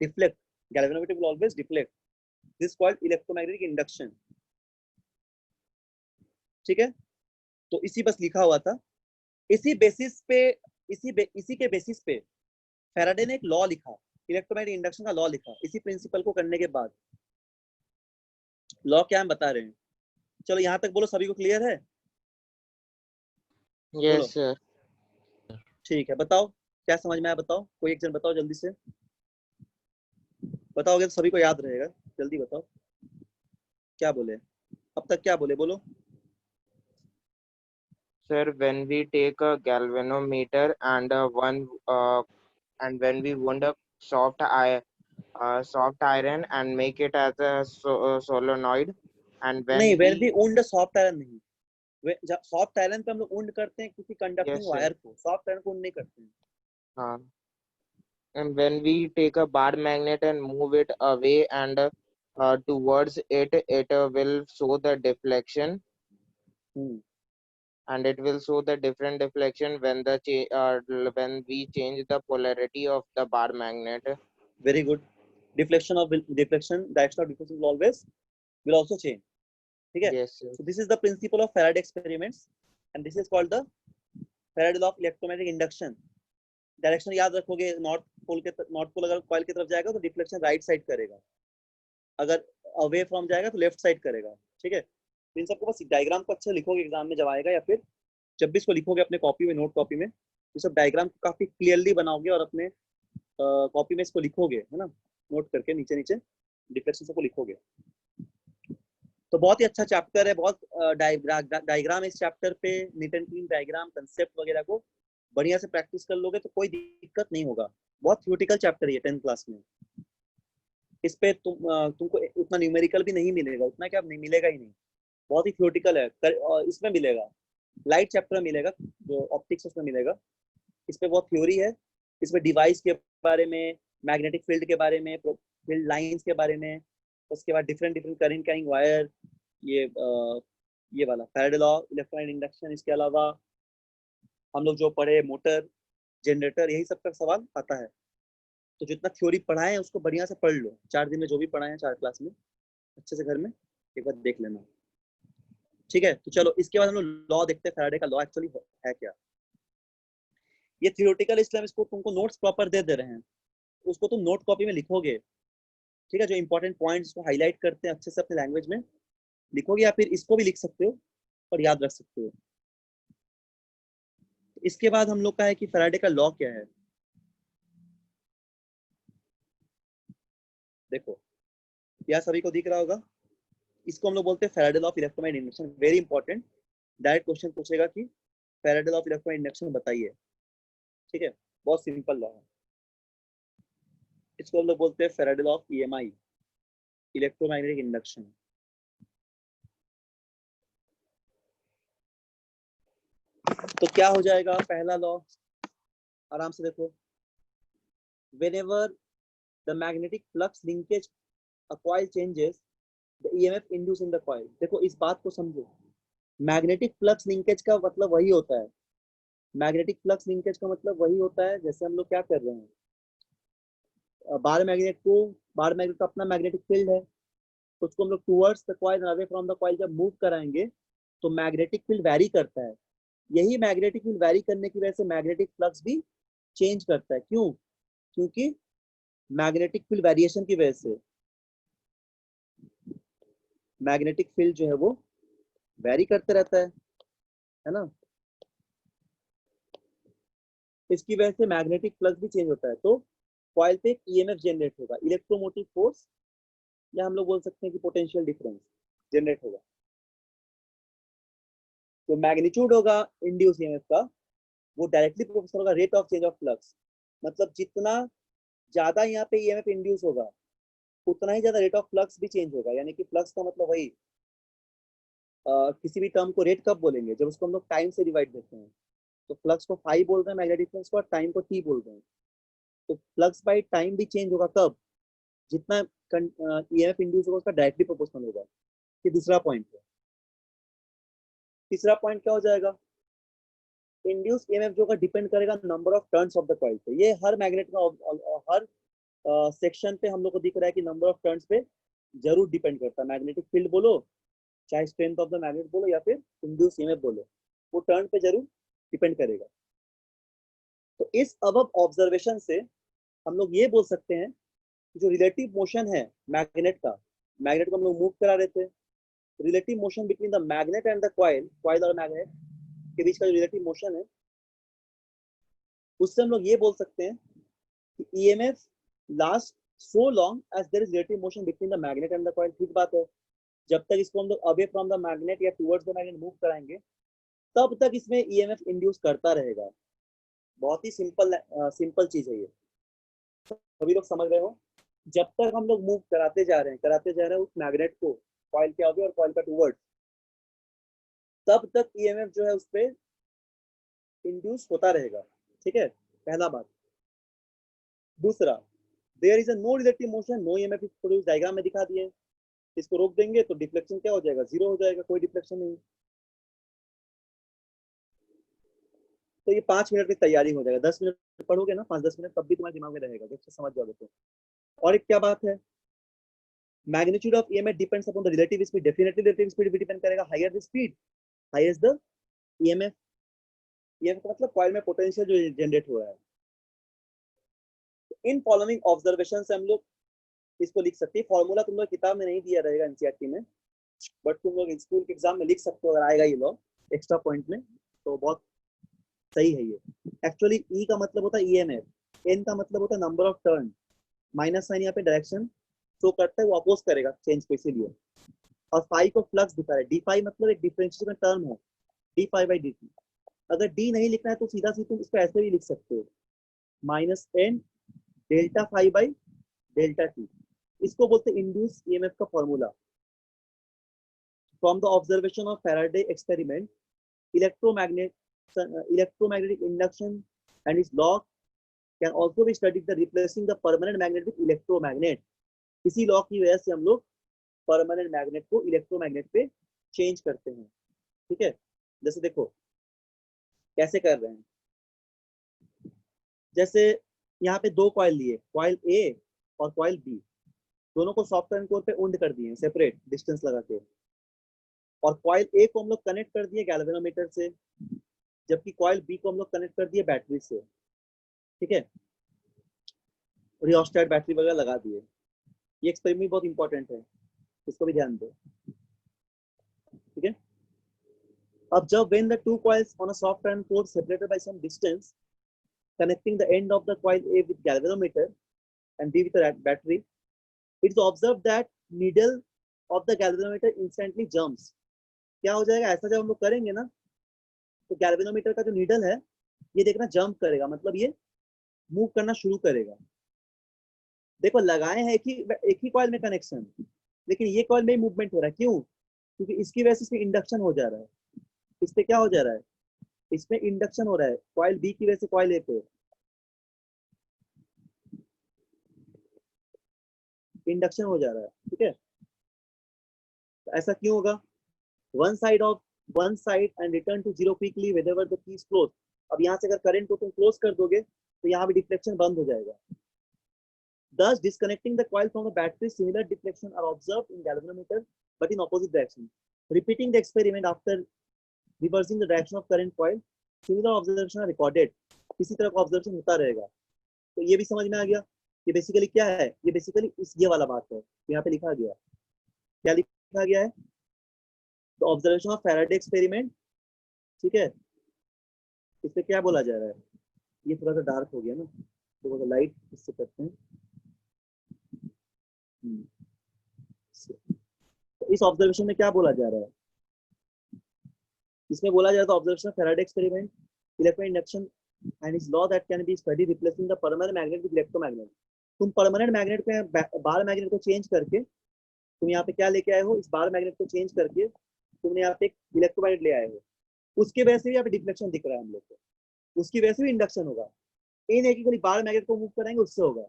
deflect, galvanometer will always deflect, this called electromagnetic induction, ठीक है। तो इसी बस लिखा हुआ था, इसी बेसिस पे, इसी के बेसिस पे फैराडे ने एक लॉ लिखा, इलेक्ट्रोमैग्नेटिक इंडक्शन का लॉ लिखा। इसी प्रिंसिपल को करने के बाद लॉ क्या हम बता रहे हैं, चलो यहाँ तक बोलो, सभी को क्लियर है? Yes, sir. ठीक है, बताओ क्या समझ में आया, बताओ, कोई एक जन बताओ जल्दी से। बताओगे तो सभी को याद रहेगा। जल्दी बताओ क्या बोले, अब तक क्या बोले, बोलो। Sir, when we take a galvanometer and when we wound a soft iron and make it as a solenoid, and नहीं, when where we be wound soft iron नहीं, जब सॉफ्ट आयरन पे हम लोग उंड करते हैं किसी कंडक्टिंग yes sir, वायर को, सॉफ्ट आयरन को उंड नहीं करते हैं। uh, and when we take a bar magnet and move it away and towards it, it will show the deflection, and it will show the different deflection when when we change the polarity of the bar magnet. Very good. Deflection direction of deflection will also change, ठीक है। Yes sir. So this is the principle of Faraday experiments and this is called the Faraday law of electromagnetic induction। Direction याद रखोगे, नॉर्थ पोल अगर कॉइल की तरफ जाएगा तो डिफ्लेक्शन राइट साइड करेगा, अगर अवे फ्रॉम जाएगा तो लेफ्ट साइड करेगा, ठीक है। तो इन सबको बस डायग्राम को अच्छे लिखोगे एग्जाम में जब आएगा, या फिर जब भी इसको लिखोगे अपने कॉपी में, नोट कॉपी में, ये सब डायग्राम को काफी क्लियरली बनाओगे और अपने कॉपी में इसको लिखोगे, है ना, नोट करके नीचे नीचे डिफ्लेक्शन सबको लिखोगे। तो बहुत ही अच्छा चैप्टर है, बहुत डायग्राम इस चैप्टर पे, neat and clean diagram, concept वगैरह को बढ़िया से प्रैक्टिस कर लोगे तो कोई दिक्कत नहीं होगा। बहुत थ्योरेटिकल चैप्टर है ये 10th क्लास में। इस पे तुमको उतना न्यूमेरिकल भी नहीं मिलेगा, उतना क्या नहीं मिलेगा ही नहीं, बहुत ही थ्योरेटिकल है। इसमें मिलेगा लाइट चैप्टर मिलेगा, जो ऑप्टिक्स उसमें मिलेगा, इस पे बहुत थ्योरी है। इसमें डिवाइस के बारे में, मैग्नेटिक फील्ड के बारे में, फील्ड लाइंस के बारे में, उसके बाद different different current carrying wire, ये वाला फैराडे लॉ, इलेक्ट्रोमैग्नेटिक इंडक्शन, इसके अलावा हम लोग जो पढ़े मोटर, जनरेटर, यही सब का सवाल आता है। तो जितना थ्योरी पढ़ाए हैं उसको बढ़िया से पढ़ लो, 4 दिन में जो भी पढ़ाए हैं 4 क्लास में, अच्छे से घर में एक बार देख लेना, ठीक है। तो चलो इसके बाद हम लोग लॉ देखते हैं, फैराडे का लॉ एक्चुअली है क्या। ये थियोरेटिकल, इसलिए हम इसको तुमको नोट्स प्रॉपर दे रहे हैं, उसको तुम नोट कॉपी में लिखोगे, ठीक है। जो इंपॉर्टेंट पॉइंट्स को हाईलाइट करते हैं अच्छे से अपने लैंग्वेज में लिखोगे, या फिर इसको भी लिख सकते हो और याद रख सकते हो। इसके बाद हम लोग का है कि फैराडे का लॉ क्या है। देखो यह सभी को दिख रहा होगा, इसको हम लोग बोलते हैं Faraday law of electromagnetic induction. Very important, direct question पूछेगा कि Faraday law of electromagnetic induction बताइए, ठीक है। बहुत सिंपल लॉ है, इसको हम लोग बोलते हैं Faraday law of EMI, electromagnetic induction. तो क्या हो जाएगा पहला लॉ, आराम से देखो। whenever the magnetic flux linkage a coil changes, the EMF induced in the coil। देखो इस बात को समझो, मैग्नेटिक फ्लक्स लिंकेज का मतलब वही होता है, मैग्नेटिक फ्लक्स लिंकेज का मतलब वही होता है, जैसे हम लोग क्या कर रहे हैं, बार मैग्नेट का अपना मैग्नेटिक फील्ड है, तो उसको हम लोग towards the coil away from the coil जब मूव कराएंगे तो मैग्नेटिक फील्ड वैरी करता है। यही मैग्नेटिक फील्ड वैरी करने की वजह से मैग्नेटिक फ्लक्स भी चेंज करता है। क्यों? क्योंकि मैग्नेटिक फील्ड वेरिएशन की वजह से मैग्नेटिक फील्ड जो है वो वैरी करते रहता है ना, इसकी वजह से मैग्नेटिक फ्लक्स भी चेंज होता है। तो कॉइल पे एक ईएमएफ जनरेट होगा, इलेक्ट्रोमोटिव फोर्स, या हम लोग बोल सकते हैं कि पोटेंशियल डिफरेंस जनरेट होगा। तो मैग्नीट्यूड होगा इंड्यूस ईएमएफ का, वो डायरेक्टली प्रोपोर्शनल होगा rate of change of flux. मतलब जितना ज्यादा यहाँ पे ईएमएफ इंड्यूस होगा उतना ही ज्यादा रेट ऑफ फ्लक्स भी चेंज होगा। यानी कि फ्लक्स का मतलब वही, किसी भी टर्म को रेट कब बोलेंगे, जब उसको हम लोग टाइम से डिवाइड करते हैं। तो फ्लक्स को फाई बोल रहे हैं मैग्नेटिक फ्लक्स को, और टाइम को टी बोल रहे हैं। तो फ्लक्स बाय टाइम भी चेंज होगा कब, जितना ईएमएफ इंड्यूस होगा उसका डायरेक्टली प्रोपोर्शनल होगा। ये दूसरा पॉइंट है। तीसरा पॉइंट क्या हो जाएगा, इंड्यूस ईएमएफ जो का डिपेंड करेगा number of turns of the coil पे। ये हर मैग्नेट का हर सेक्शन पे हम लोग को दिख रहा है कि नंबर ऑफ टर्न्स पे जरूर डिपेंड करता है। मैग्नेटिक फील्ड बोलो, चाहे स्ट्रेंथ ऑफ द मैग्नेट बोलो, या फिर इंड्यूस ईएमएफ बोलो, वो टर्न पे जरूर डिपेंड करेगा। तो इस अब ऑब्जर्वेशन से हम लोग ये बोल सकते हैं कि जो रिलेटिव मोशन है मैग्नेट का, मैग्नेट को हम लोग मूव करा रहे थे, relative motion between the magnet and the coil, coil और मैग्नेट के बीच का जो रिलेटिव मोशन है, उससे हम लोग ये बोल सकते हैं कि EMF last so long as there is relative motion between the magnet and the coil. ठीक बात है, जब तक इसको हम लोग अवे फ्रॉम द मैग्नेट या टुवर्ड्स द मैग्नेट मूव कराएंगे तब तक इसमें ईएमएफ इंड्यूस करता रहेगा। बहुत ही सिंपल चीज है ये, सभी लोग समझ रहे हो। जब तक हम लोग मूव कराते जा रहे हैं उस मैग्नेट को कॉइल के अवे और कॉइल का टुवर्ड्स, तब तक ईएमएफ जो है उस पर इंड्यूस होता रहेगा। ठीक है, पहला बात। दूसरा, there is a no relative motion no EMF is produce, diagram में दिखा दिए। इसको रोक देंगे तो डिफ्लेक्शन क्या हो जाएगा, जीरो हो जाएगा, कोई डिफ्लेक्शन नहीं। तो ये 5 मिनट की तैयारी हो जाएगा, 10 मिनट पढ़ोगे ना, 5-10 मिनट, तब भी तुम्हारे दिमाग में रहेगा, जब से समझ जाओगे तो। और एक क्या बात है, magnitude of EMF depends upon the relative speed. Definitely relative speed भी डिपेंड करेगा, higher the speed higher is the EMF. EMF का मतलब कॉइल में पोटेंशियल जो जनरेट हो रहा है। इन फॉलोइंग ऑब्जर्वेशन से हम लोग इसको लिख सकते हैं। फॉर्मूला तुम लोग किताब में नहीं दिया रहेगा एनसीईआरटी में, बट तुम लोग स्कूल के एग्जाम में लिख सकते हो अगर आएगा ये लॉ एक्स्ट्रा पॉइंट में, तो बहुत सही है ये। एक्चुअली ई का मतलब होता है ईएमएफ, एन का मतलब होता है number of turn, minus sign यहाँ पे डायरेक्शन शो करता है, वो अपोज करेगा चेंज को, इसीलिए। और फाई को फ्लक्स दिखा रहा है, डी फाई मतलब एक डिफरेंशियल टर्म है, D phi by D T. अगर डी नहीं लिखना है तो सीधा सीधा तुम इसको ऐसे भी लिख सकते हो, minus N delta phi by delta T. इसको बोलते हैं इंड्यूस ईएमएफ का formula. From the observation of Faraday experiment, electromagnetic induction and its law can also be studied the replacing the permanent magnet with electromagnet। इसी लॉ की वजह से हम लोग परमानेंट मैग्नेट को इलेक्ट्रोमैग्नेट पे चेंज करते हैं। ठीक है, जैसे देखो कैसे कर रहे हैं। जैसे यहाँ पे दो कॉइल लिए, कॉइल ए और कॉइल बी, दोनों को सॉफ्ट आयरन कोर पे उंड कर दिए सेपरेट डिस्टेंस लगा के, और कॉइल ए को हम लोग कनेक्ट कर दिए गैल्वेनोमीटर से, जबकि कॉइल बी को हम लोग कनेक्ट कर दिए बैटरी से। ठीक है, रियोस्टेट बैटरी वगैरह लगा दिए। ये एक्सपेरिमेंट बहुत इंपॉर्टेंट है, इसको भी ध्यान दो। ठीक है, अब जब when the two coils on a soft iron core separated by some distance connecting the end of the coil A with galvanometer and B with the battery, it is observed that needle of the galvanometer instantly jumps। क्या हो जाएगा ऐसा, जब हम लोग करेंगे ना तो गैल्वेनोमीटर का जो नीडल है ये देखना जंप करेगा, मतलब ये मूव करना शुरू करेगा। देखो लगाए हैं एक ही कॉइल में कनेक्शन, लेकिन ये कॉइल में मूवमेंट हो रहा है, क्यों? क्योंकि इसकी वजह से इसमें इंडक्शन हो जा रहा है। इस पे क्या हो जा रहा है, इसमें इंडक्शन हो रहा है कॉइल बी की वजह से कॉइल ए पे इंडक्शन हो जा रहा है। ठीक है, तो ऐसा क्यों होगा, one side and return to zero quickly whenever the key is close. अब यहाँ से अगर करंट को तुम क्लोज कर दोगे तो यहाँ भी डिफ्लेक्शन बंद हो जाएगा। Thus, disconnecting the coil from the battery, similar deflection are observed in galvanometer, but in opposite direction. Repeating the experiment after reversing the direction of current coil, similar observation are recorded। इसी तरह का ऑब्जर्वेशन होता रहेगा। तो ये भी समझ में आ गया, ये बेसिकली क्या है, ये बेसिकली इस ये वाला बात है, यहाँ पे लिखा गया, क्या लिखा गया है, the observation of Faraday experiment. ठीक है, इस पे क्या बोला जा रहा है, ये थोड़ा सा डार्क हो गया ना, तो लाइट इससे करते हैं। तो इस ऑब्जर्वेशन में क्या बोला जा रहा है, इसमें बोला जा रहा है observation Faraday experiment, electric induction and is law that can be studied replacing the permanent magnet with electromagnet. तुम परमानेंट मैग्नेट को बार मैग्नेट को चेंज करके तुम यहाँ पे क्या लेके आए हो, इस बार मैग्नेट को चेंज करके तुमने यहाँ पे एक इलेक्ट्रोमैग्नेट ले आए हो, उसके वजह से भी यहाँ पे डिफ्लेक्शन दिख रहा है हम लोग को, उसकी वजह से भी इंडक्शन होगा। इन एक ही बार मैग्नेट को मूव कराएंगे उससे होगा,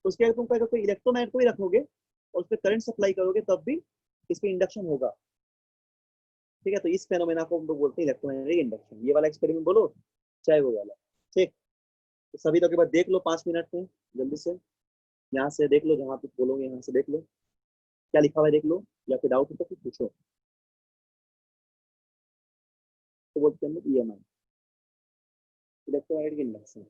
उसके अगर तुम कोई इलेक्ट्रोमैग्नेट को भी रखोगे और उस पर करंट सप्लाई करोगे तब भी इस पर इंडक्शन होगा। ठीक है, तो इस फेनोमेना को हम लोग बोलते हैं इलेक्ट्रोमैग्नेटिक इंडक्शन। ये वाला एक्सपेरिमेंट बोलो चाहे वो वाला। ठीक, तो सभी लोग के बाद देख लो 5 मिनट में, जल्दी से यहाँ से देख लो, जहाँ पे बोलोगे यहाँ से देख लो क्या लिखा हुआ है, देख लो, या फिर डाउट हो तो फिर पूछो। तो बोलते हैं ईएमआई, इलेक्ट्रोमैग्नेटिक इंडक्शन।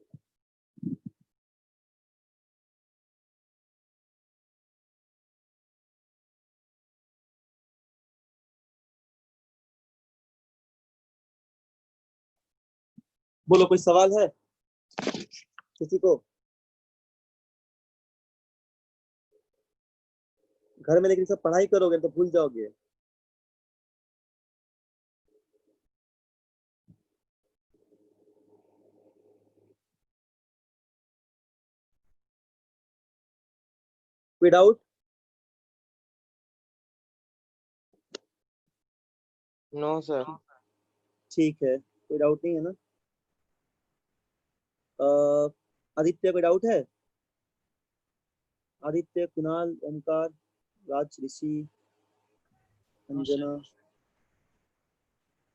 बोलो कोई सवाल है किसी को? घर में लेकिन सब पढ़ाई करोगे तो भूल जाओगे। कोई डाउट? No sir. ठीक है, कोई डाउट नहीं है ना? आदित्य, कोई डाउट है? आदित्य, कुणाल, ओमकार, राज, ऋषि, अंजना,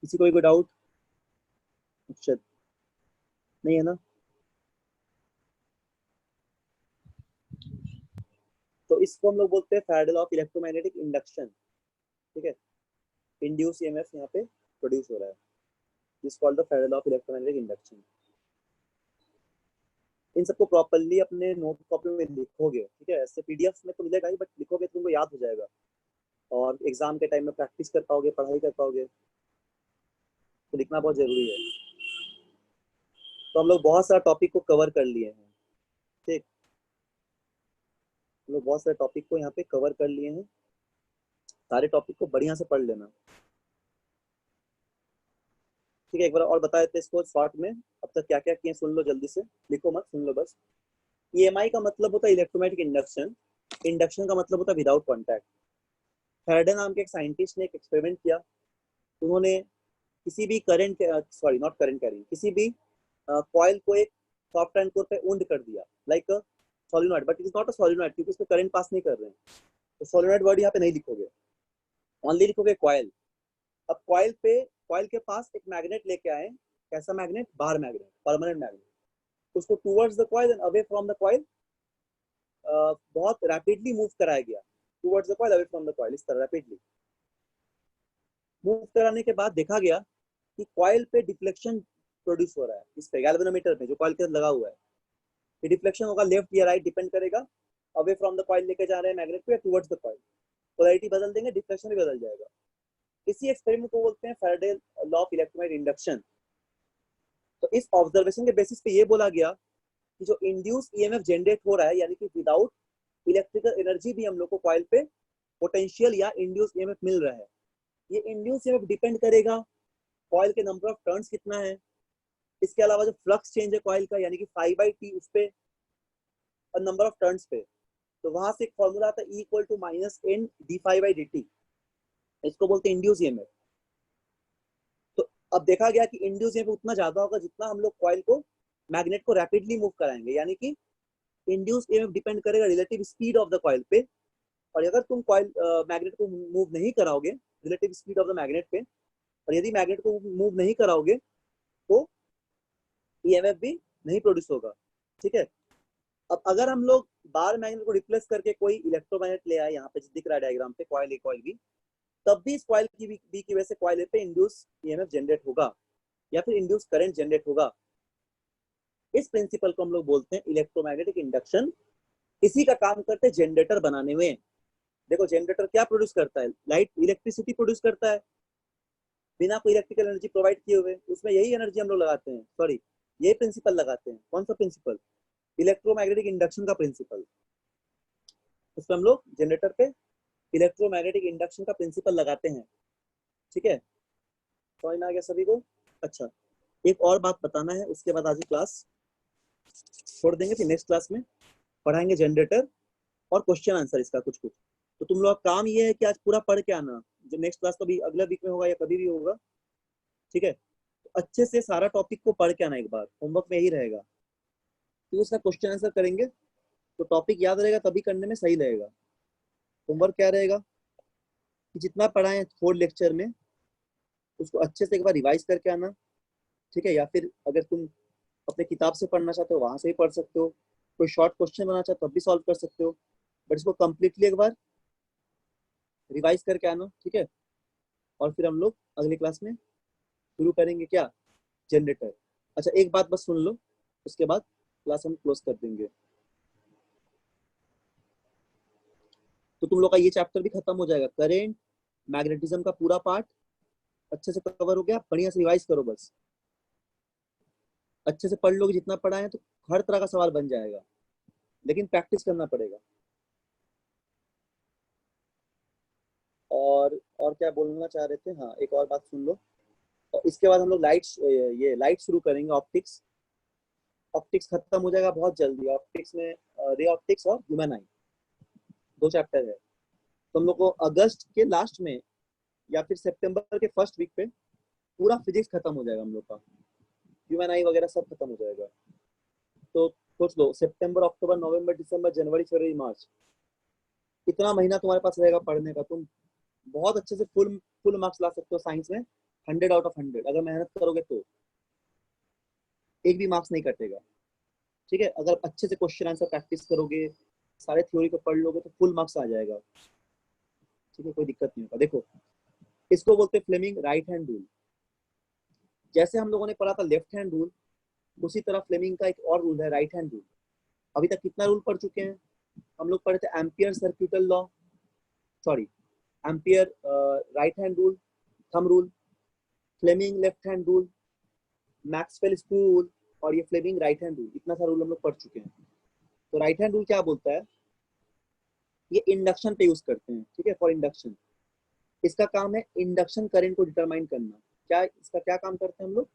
किसी कोई डाउट? अक्षत, नहीं है ना? तो इसको हम लोग बोलते हैं Faraday law of electromagnetic induction. ठीक है, इंड्यूस ईएमएफ यहाँ पे प्रोड्यूस हो रहा है, this called the Faraday law of electromagnetic induction. इन सबको प्रॉपर्ली अपने नोट कॉपी में लिखोगे, ठीक है? ऐसे पीडीएफ में तो मिलेगा ही, बट लिखोगे तो तुमको याद हो जाएगा और एग्जाम के टाइम में प्रैक्टिस कर पाओगे, पढ़ाई कर पाओगे। तो लिखना बहुत जरूरी है। तो हम लोग बहुत सारा टॉपिक को कवर कर लिए हैं, ठीक? हम लोग बहुत सारे टॉपिक को यहाँ पे कवर कर लिए हैं, सारे टॉपिक को बढ़िया से पढ़ लेना। ठीक है, एक बार और बता देते इसको शॉर्ट में। अब तक क्या क्या किए सुन लो, जल्दी से लिखो मत, सुन लो बस। ईएमआई का मतलब होता है इलेक्ट्रोमैग्नेटिक इंडक्शन, इंडक्शन का मतलब होता है विदाउट कॉन्टैक्ट। फैराडे नाम के एक साइंटिस्ट ने एक एक्सपेरिमेंट किया। उन्होंने किसी भी current, sorry not current carrying, किसी भी कॉइल को एक सॉफ्ट एंड कोर पे वुंड कर दिया, like solenoid, but it is not a solenoid क्योंकि उसमें करंट पास नहीं कर रहे हैं। तो सोलिनॉइड वर्ड यहाँ पे नहीं लिखोगे, ओनली लिखोगे कॉइल। अब कॉइल के पास एक मैग्नेट लेके आए। कैसा magnet? Bar magnet, permanent magnet. उसको towards the coil and away from the coil बहुत रैपिडली मूव कराया गया, towards the coil away from the coil, इस तरह रैपिडली मूव कराने के बाद देखा गया कि कॉइल पे डिफ्लेक्शन प्रोड्यूस हो रहा है। इस पे गैल्वेनोमीटर में जो कॉइल के अंदर लगा हुआ है, ये डिफ्लेक्शन होगा लेफ्ट या राइट डिपेंड करेगा, अवे फ्रॉम द कॉइल लेके जा रहे हैं मैग्नेट को या टुवर्ड्स द कॉइल, पोलैरिटी बदल देंगे, डिफ्लेक्शन भी बदल जाएगा। इसी एक्सपेरिमेंट को बोलते हैं Faraday law of electromagnetic induction. तो इस ऑब्जर्वेशन के बेसिस पे ये बोला गया कि जो इंड्यूस ईएमएफ जनरेट हो रहा है, यानी कि विदाउट इलेक्ट्रिकल एनर्जी भी हम लोग को कॉइल पे पोटेंशियल या इंड्यूस ईएमएफ मिल रहा है। ये इंड्यूस ईएमएफ डिपेंड करेगा कॉइल के नंबर ऑफ टर्न्स कितना है, इसके अलावा जो फ्लक्स चेंज है कॉइल का, यानी कि फाई बाई टी उस पे और नंबर ऑफ टर्न्स पे। तो वहां से एक फॉर्मूला आता है E equal to minus N d phi by D t, इसको बोलते हैं इंड्यूस ईएमएफ। तो अब देखा गया कि इंड्यूस ईएमएफ उतना ज्यादा होगा जितना हम लोग कॉइल को, मैग्नेट को रैपिडली मूव कराएंगे, यानी कि इंड्यूस ईएमएफ डिपेंड करेगा relative speed of the coil पे। और अगर तुम कॉइल मैग्नेट को मूव नहीं कराओगे relative speed of the magnet पे, और यदि मैग्नेट को मूव नहीं कराओगे तो ईएमएफ भी नहीं प्रोड्यूस होगा। ठीक है, अब अगर हम लोग बार मैग्नेट को रिप्लेस करके कोई इलेक्ट्रोमैग्नेट ले आए, यहाँ पे दिख रहा है डायग्राम पे, कॉइल ए कॉइल बी, तब भी इस कॉइल की बी की वजह से कॉइल ए पे इंड्यूस ईएमएफ जनरेट होगा या फिर इंड्यूस करंट जनरेट होगा। इस प्रिंसिपल को हम लोग बोलते हैं इलेक्ट्रोमैग्नेटिक इंडक्शन। इसी का काम करते हैं जनरेटर बनाने में। देखो जनरेटर क्या प्रोड्यूस करता है? लाइट, इलेक्ट्रिसिटी प्रोड्यूस करता है बिना कोई इलेक्ट्रिकल एनर्जी प्रोवाइड किए हुए। उसमें यही एनर्जी हम लोग लगाते हैं, सॉरी यही प्रिंसिपल लगाते हैं। कौन सा प्रिंसिपल? इलेक्ट्रोमैग्नेटिक इंडक्शन का प्रिंसिपल। उसमें हम लोग जनरेटर पे इलेक्ट्रोमैग्नेटिक इंडक्शन का प्रिंसिपल लगाते हैं। ठीक है, समझ में आ गया सभी को? अच्छा, एक और बात बताना है, उसके बाद आज की क्लास छोड़ देंगे, फिर नेक्स्ट क्लास में पढ़ाएंगे जनरेटर और क्वेश्चन आंसर इसका कुछ कुछ। तो तुम लोग का काम ये है कि आज पूरा पढ़ के आना, जो नेक्स्ट क्लास कभी अगले वीक में होगा या कभी भी होगा। ठीक है, तो अच्छे से सारा टॉपिक को पढ़ के आना एक बार, होमवर्क में यही रहेगा। फिर उसका क्वेश्चन आंसर करेंगे तो टॉपिक याद रहेगा, तभी करने में सही रहेगा। होमवर्क क्या रहेगा कि जितना पढ़ाएं 4 लेक्चर में उसको अच्छे से एक बार रिवाइज करके आना। ठीक है, या फिर अगर तुम अपने किताब से पढ़ना चाहते हो वहां से भी पढ़ सकते हो, कोई शॉर्ट क्वेश्चन बनाना चाहते हो तब भी सॉल्व कर सकते हो, बट इसको कम्प्लीटली एक बार रिवाइज करके आना। ठीक है, और फिर हम लोग अगली क्लास में शुरू करेंगे क्या? जनरेटर। अच्छा, एक बात बस सुन लो, उसके बाद क्लास हम क्लोज कर देंगे। तो तुम लोग का ये चैप्टर भी खत्म हो जाएगा, करेंट मैग्नेटिज्म का पूरा पार्ट अच्छे से कवर हो गया। बढ़िया से रिवाइज करो, बस अच्छे से पढ़ लोगे, जितना पढ़ा है तो हर तरह का सवाल बन जाएगा, लेकिन प्रैक्टिस करना पड़ेगा। और क्या बोलना चाह रहे थे, हाँ एक और बात सुन लो। और इसके बाद हम लोग लाइट्स, ये लाइट शुरू करेंगे, ऑप्टिक्स। ऑप्टिक्स खत्म हो जाएगा बहुत जल्दी। ऑप्टिक्स में रे ऑप्टिक्स और ह्यूमन आई, 2 चैप्टर है। तो हम लोग को अगस्त के लास्ट में या फिर सितंबर के फर्स्ट वीक पे पूरा फिजिक्स खत्म हो जाएगा हम लोग का, ह्यूमन आई वगैरह सब खत्म हो जाएगा। तो सोच लो, सितंबर, अक्टूबर, नवंबर, दिसंबर, जनवरी, फरवरी, मार्च, इतना महीना तुम्हारे पास रहेगा पढ़ने का। तुम बहुत अच्छे से फुल फुल मार्क्स ला सकते हो साइंस में, 100 आउट ऑफ 100 अगर मेहनत करोगे तो। एक भी मार्क्स नहीं कटेगा, ठीक है। अगर अच्छे से क्वेश्चन आंसर प्रैक्टिस करोगे, सारे थ्योरी को पढ़ लोगे तो फुल मार्क्स आ जाएगा, ठीक है, कोई दिक्कत नहीं होगा। देखो, इसको बोलते हैं फ्लेमिंग राइट हैंड रूल। जैसे हम लोगों ने पढ़ा था लेफ्ट हैंड रूल, उसी तरह फ्लेमिंग का एक और रूल है, राइट हैंड रूल। अभी तक कितना रूल पढ़ चुके हैं हम लोग? पढ़े थे ampere circuital law, sorry ampere right hand rule, thumb rule, Fleming left hand rule, Maxwell screw rule, और ये फ्लेमिंग राइट हैंड रूल। इतना सारा रूल हम लोग पढ़ चुके हैं। तो राइट हैंड रूल क्या बोलता है? ये इंडक्शन पे यूज करते हैं, ठीक है, फॉर इंडक्शन। इसका काम है इंडक्शन करंट को डिटरमाइन करना। क्या इसका क्या काम करते हैं हम लोग?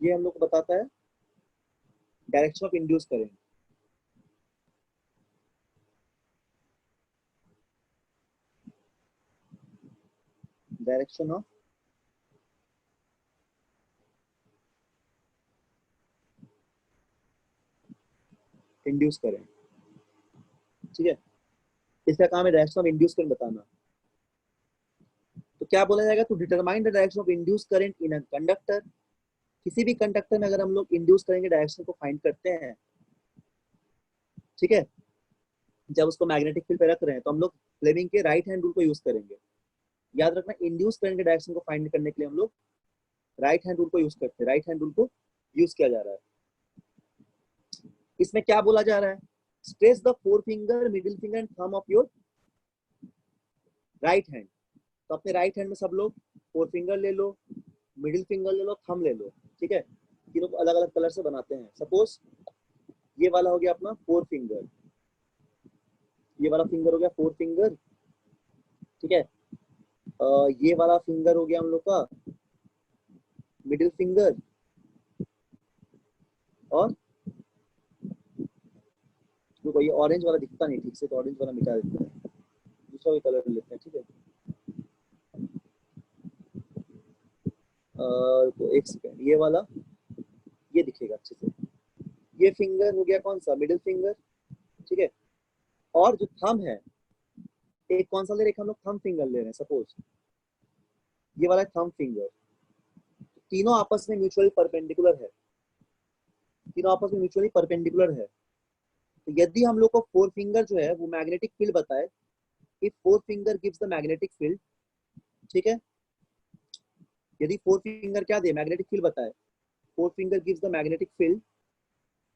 ये हम लोग को बताता है direction of induce current. Direction of induce current, ठीक है। इसका काम है डायरेक्शन ऑफ इंड्यूस करंट बताना। तो क्या बोला जाएगा? To determine the direction of induce current in a conductor. किसी भी कंडक्टर में अगर हम लोग इंड्यूस करेंगे डायरेक्शन को फाइंड करते हैं, ठीक है, जब उसको मैग्नेटिक फील्ड पे रख रहे हैं तो हम लोग फ्लेमिंग के राइट हैंड रूल को यूज करेंगे। याद रखना, इंड्यूस करंट के डायरेक्शन को फाइंड करने के लिए हम लोग राइट हैंड रूल को यूज करते हैं। राइट हैंड रूल को यूज किया जा रहा है। इसमें क्या बोला जा रहा है? Stretch the four finger, middle finger and thumb of your right hand. तो अपने राइट हैंड में सब लोग फोर फिंगर ले लो, मिडिल फिंगर ले लो, थंब ले लो, ठीक है। तीनों को अलग अलग कलर से बनाते हैं। सपोज ये वाला हो गया अपना फोर फिंगर, ये वाला फिंगर हो गया फोर फिंगर, ठीक है। ये वाला फिंगर हो गया हम लोग का मिडिल फिंगर, और देखो ये ऑरेंज वाला दिखता नहीं ठीक से, तो ऑरेंज वाला मिटा देते हैं, दूसरा भी कलर लेते हैं, ठीक है। तो एक सेकेंड, ये वाला ये दिखेगा अच्छे से। ये फिंगर हो गया कौन सा? मिडिल फिंगर, ठीक है। और जो थंब है, एक कौन सा ले रहे हैं हम लोग? थंब फिंगर ले रहे हैं। सपोज ये वाला थंब फिंगर, तीनों आपस में म्यूचुअली परपेंडिकुलर है, तीनों आपस में म्यूचुअली परपेंडिकुलर है। तो यदि हम लोग को फोर फिंगर जो है वो मैग्नेटिक फील्ड बताए, if four finger gives the magnetic field, ठीक है, यदि फोर फिंगर क्या दे? मैग्नेटिक फील्ड बताए, four finger gives the magnetic field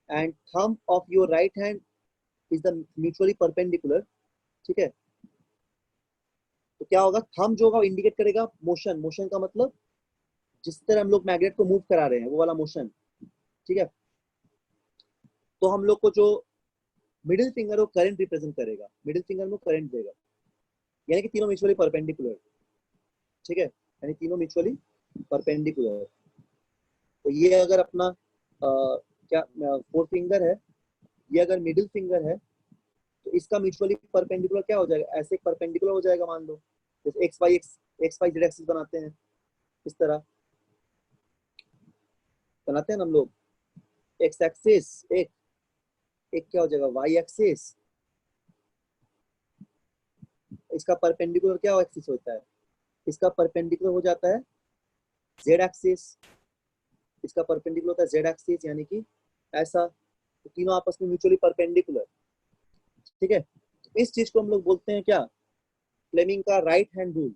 and thumb of your right hand is the mutually perpendicular, ठीक है। तो क्या होगा? थंब जो होगा इंडिकेट करेगा मोशन। मोशन का मतलब जिस तरह हम लोग मैग्नेट को मूव करा रहे हैं वो वाला मोशन, ठीक है। तो हम लोग को जो मिडिल फिंगर वो करंट रिप्रेजेंट करेगा, मिडिल फिंगर में करंट देगा, यानी कि तीनों म्यूचुअली परपेंडिकुलर, ठीक है, यानी तीनों म्यूचुअली परपेंडिकुलर। तो ये अगर अपना क्या फोर फिंगर है, ये अगर मिडिल फिंगर है, तो इसका म्यूचुअली परपेंडिकुलर क्या हो जाएगा? ऐसे परपेंडिकुलर हो जाएगा। मान लो जैसे एक्स वाई जेड एक्सिस बनाते हैं, इस तरह बनाते हैं ना हम लोग। एक्स एक्सिस एक, एक क्या हो जाएगा? Y axis. इसका परपेंडिकुलर क्या एक्सिस होता है? इसका परपेंडिकुलर हो जाता है जेड एक्सिस। इसका परपेंडिकुलर होता है जेड एक्सिस, यानी कि ऐसा। तो तीनों आपस में म्यूचुअली परपेंडिकुलर, ठीक है। इस चीज को हम लोग बोलते हैं क्या? फ्लेमिंग का right hand rule.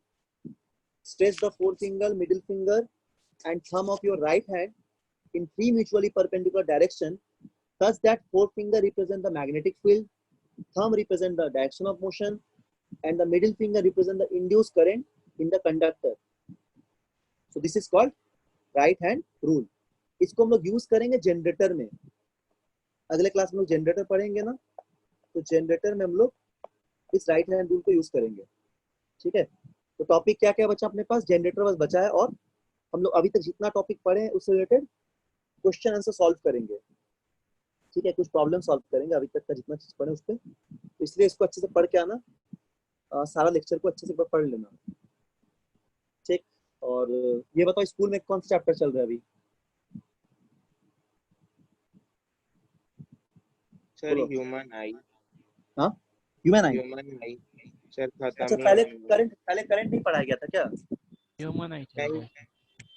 Stretch the four finger, middle finger and thumb of your right hand in three mutually perpendicular direction, such that forefinger represent the magnetic field, thumb represent the direction of motion, and the middle finger represent the induced current in the conductor. So this is called right hand rule. इसको हम लोग यूज करेंगे जनरेटर में। अगले क्लास में लोग जनरेटर पढ़ेंगे ना, तो जनरेटर में हम लोग इस राइट हैंड रूल को यूज करेंगे। ठीक है, तो टॉपिक क्या क्या बचा अपने पास, जनरेटर बस बचा है, और हम लोग अभी तक जितना टॉपिक पढ़े हैं उससे रिलेटेड क्वेश्चन आंसर सॉल्व करेंगे। ठीक है, कुछ प्रॉब्लम सॉल्व करेंगे अभी तक का जितना चीज पढ़े उस पर, तो इसलिए इसको अच्छे से पढ़ के आना, सारा लेक्चर को अच्छे से पढ़ लेना। ठीक, और ये बताओ स्कूल में कौन सा चैप्टर चल रहा है अभी? सर बोलो। Human eye. हाँ, human eye. Human eye sir अच्छा, खत्म ही पहले होने वाला। करंट नहीं पढ़ाया गया था क्या? ह्यूमन आई चल नहीं रहा है।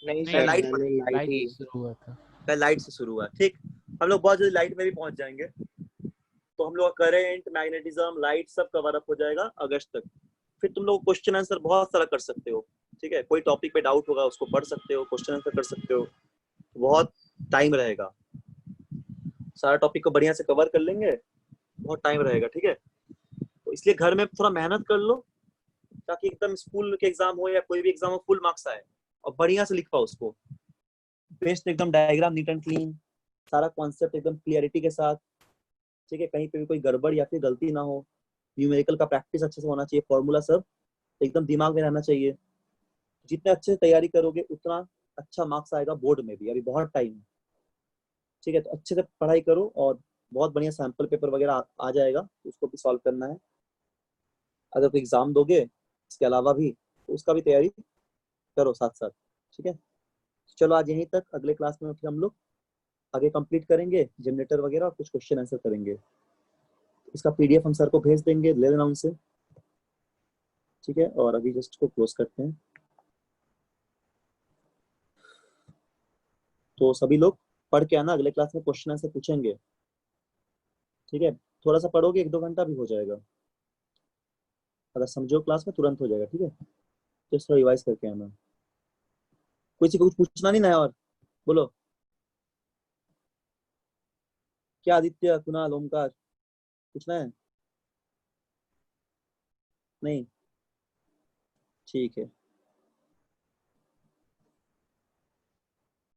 नहीं नहीं पहले सर, लाइट नहीं, पढ़, पहले लाइट लाइट ही। से शुरू हुआ था। पहले लाइट से शुरू हुआ। ठीक, हम लोग बहुत जल्दी लाइट में भी पहुंच जाएंगे, तो हम लोग करंट, मैग्नेटिज्म, लाइट सब कवर अप हो जाएगा अगस्त तक। फिर तुम लोग क्वेश्चन आंसर बहुत सारा कर सकते हो। ठीक है, कोई टॉपिक पे डाउट होगा उसको पढ़ सकते हो, क्वेश्चन आंसर कर सकते हो, बहुत टाइम रहेगा, सारा टॉपिक को बढ़िया से कवर कर लेंगे, बहुत टाइम रहेगा। ठीक है, तो इसलिए घर में थोड़ा मेहनत कर लो, ताकि एकदम स्कूल के एग्जाम हो या कोई भी एग्जाम हो फुल मार्क्स आए, और बढ़िया से लिख पाओ उसको, बेस्ट एकदम, डायग्राम नीट एंड क्लीन, सारा कॉन्सेप्ट एकदम क्लियरिटी के साथ। ठीक है, कहीं पे भी कोई गड़बड़ या फिर गलती ना हो, न्यूमेरिकल का प्रैक्टिस अच्छे से होना चाहिए, फॉर्मूला सब एकदम दिमाग में रहना चाहिए। जितने अच्छे से तैयारी करोगे उतना अच्छा मार्क्स आएगा बोर्ड में भी, अभी बहुत टाइम है। ठीक है, तो अच्छे से पढ़ाई करो, और बहुत बढ़िया सैंपल पेपर वगैरह आ जाएगा, तो उसको भी सॉल्व करना है। अगर कोई एग्जाम दोगे इसके अलावा भी, तो उसका भी तैयारी करो साथ साथ। ठीक है, चलो आज यहीं तक, अगले क्लास में फिर हम लोग आगे कंप्लीट करेंगे जनरेटर वगैरह, और कुछ क्वेश्चन आंसर करेंगे। इसका पीडीएफ हम सर को भेज देंगे, ले लेना उनसे। ठीक है, और अभी जस्ट को क्लोज करते हैं। तो सभी लोग पढ़ के आना, अगले क्लास में क्वेश्चन आंसर पूछेंगे। ठीक है, थोड़ा सा पढ़ोगे 1-2 घंटा भी हो जाएगा, अगर समझो क्लास में तुरंत हो जाएगा। ठीक है, जस्ट थोड़ा रिवाइज करके आना। किसी को कुछ पूछना नहीं ना है, और बोलो। क्या आदित्य, कुणाल, ओमकार, पूछना है? नहीं, ठीक है।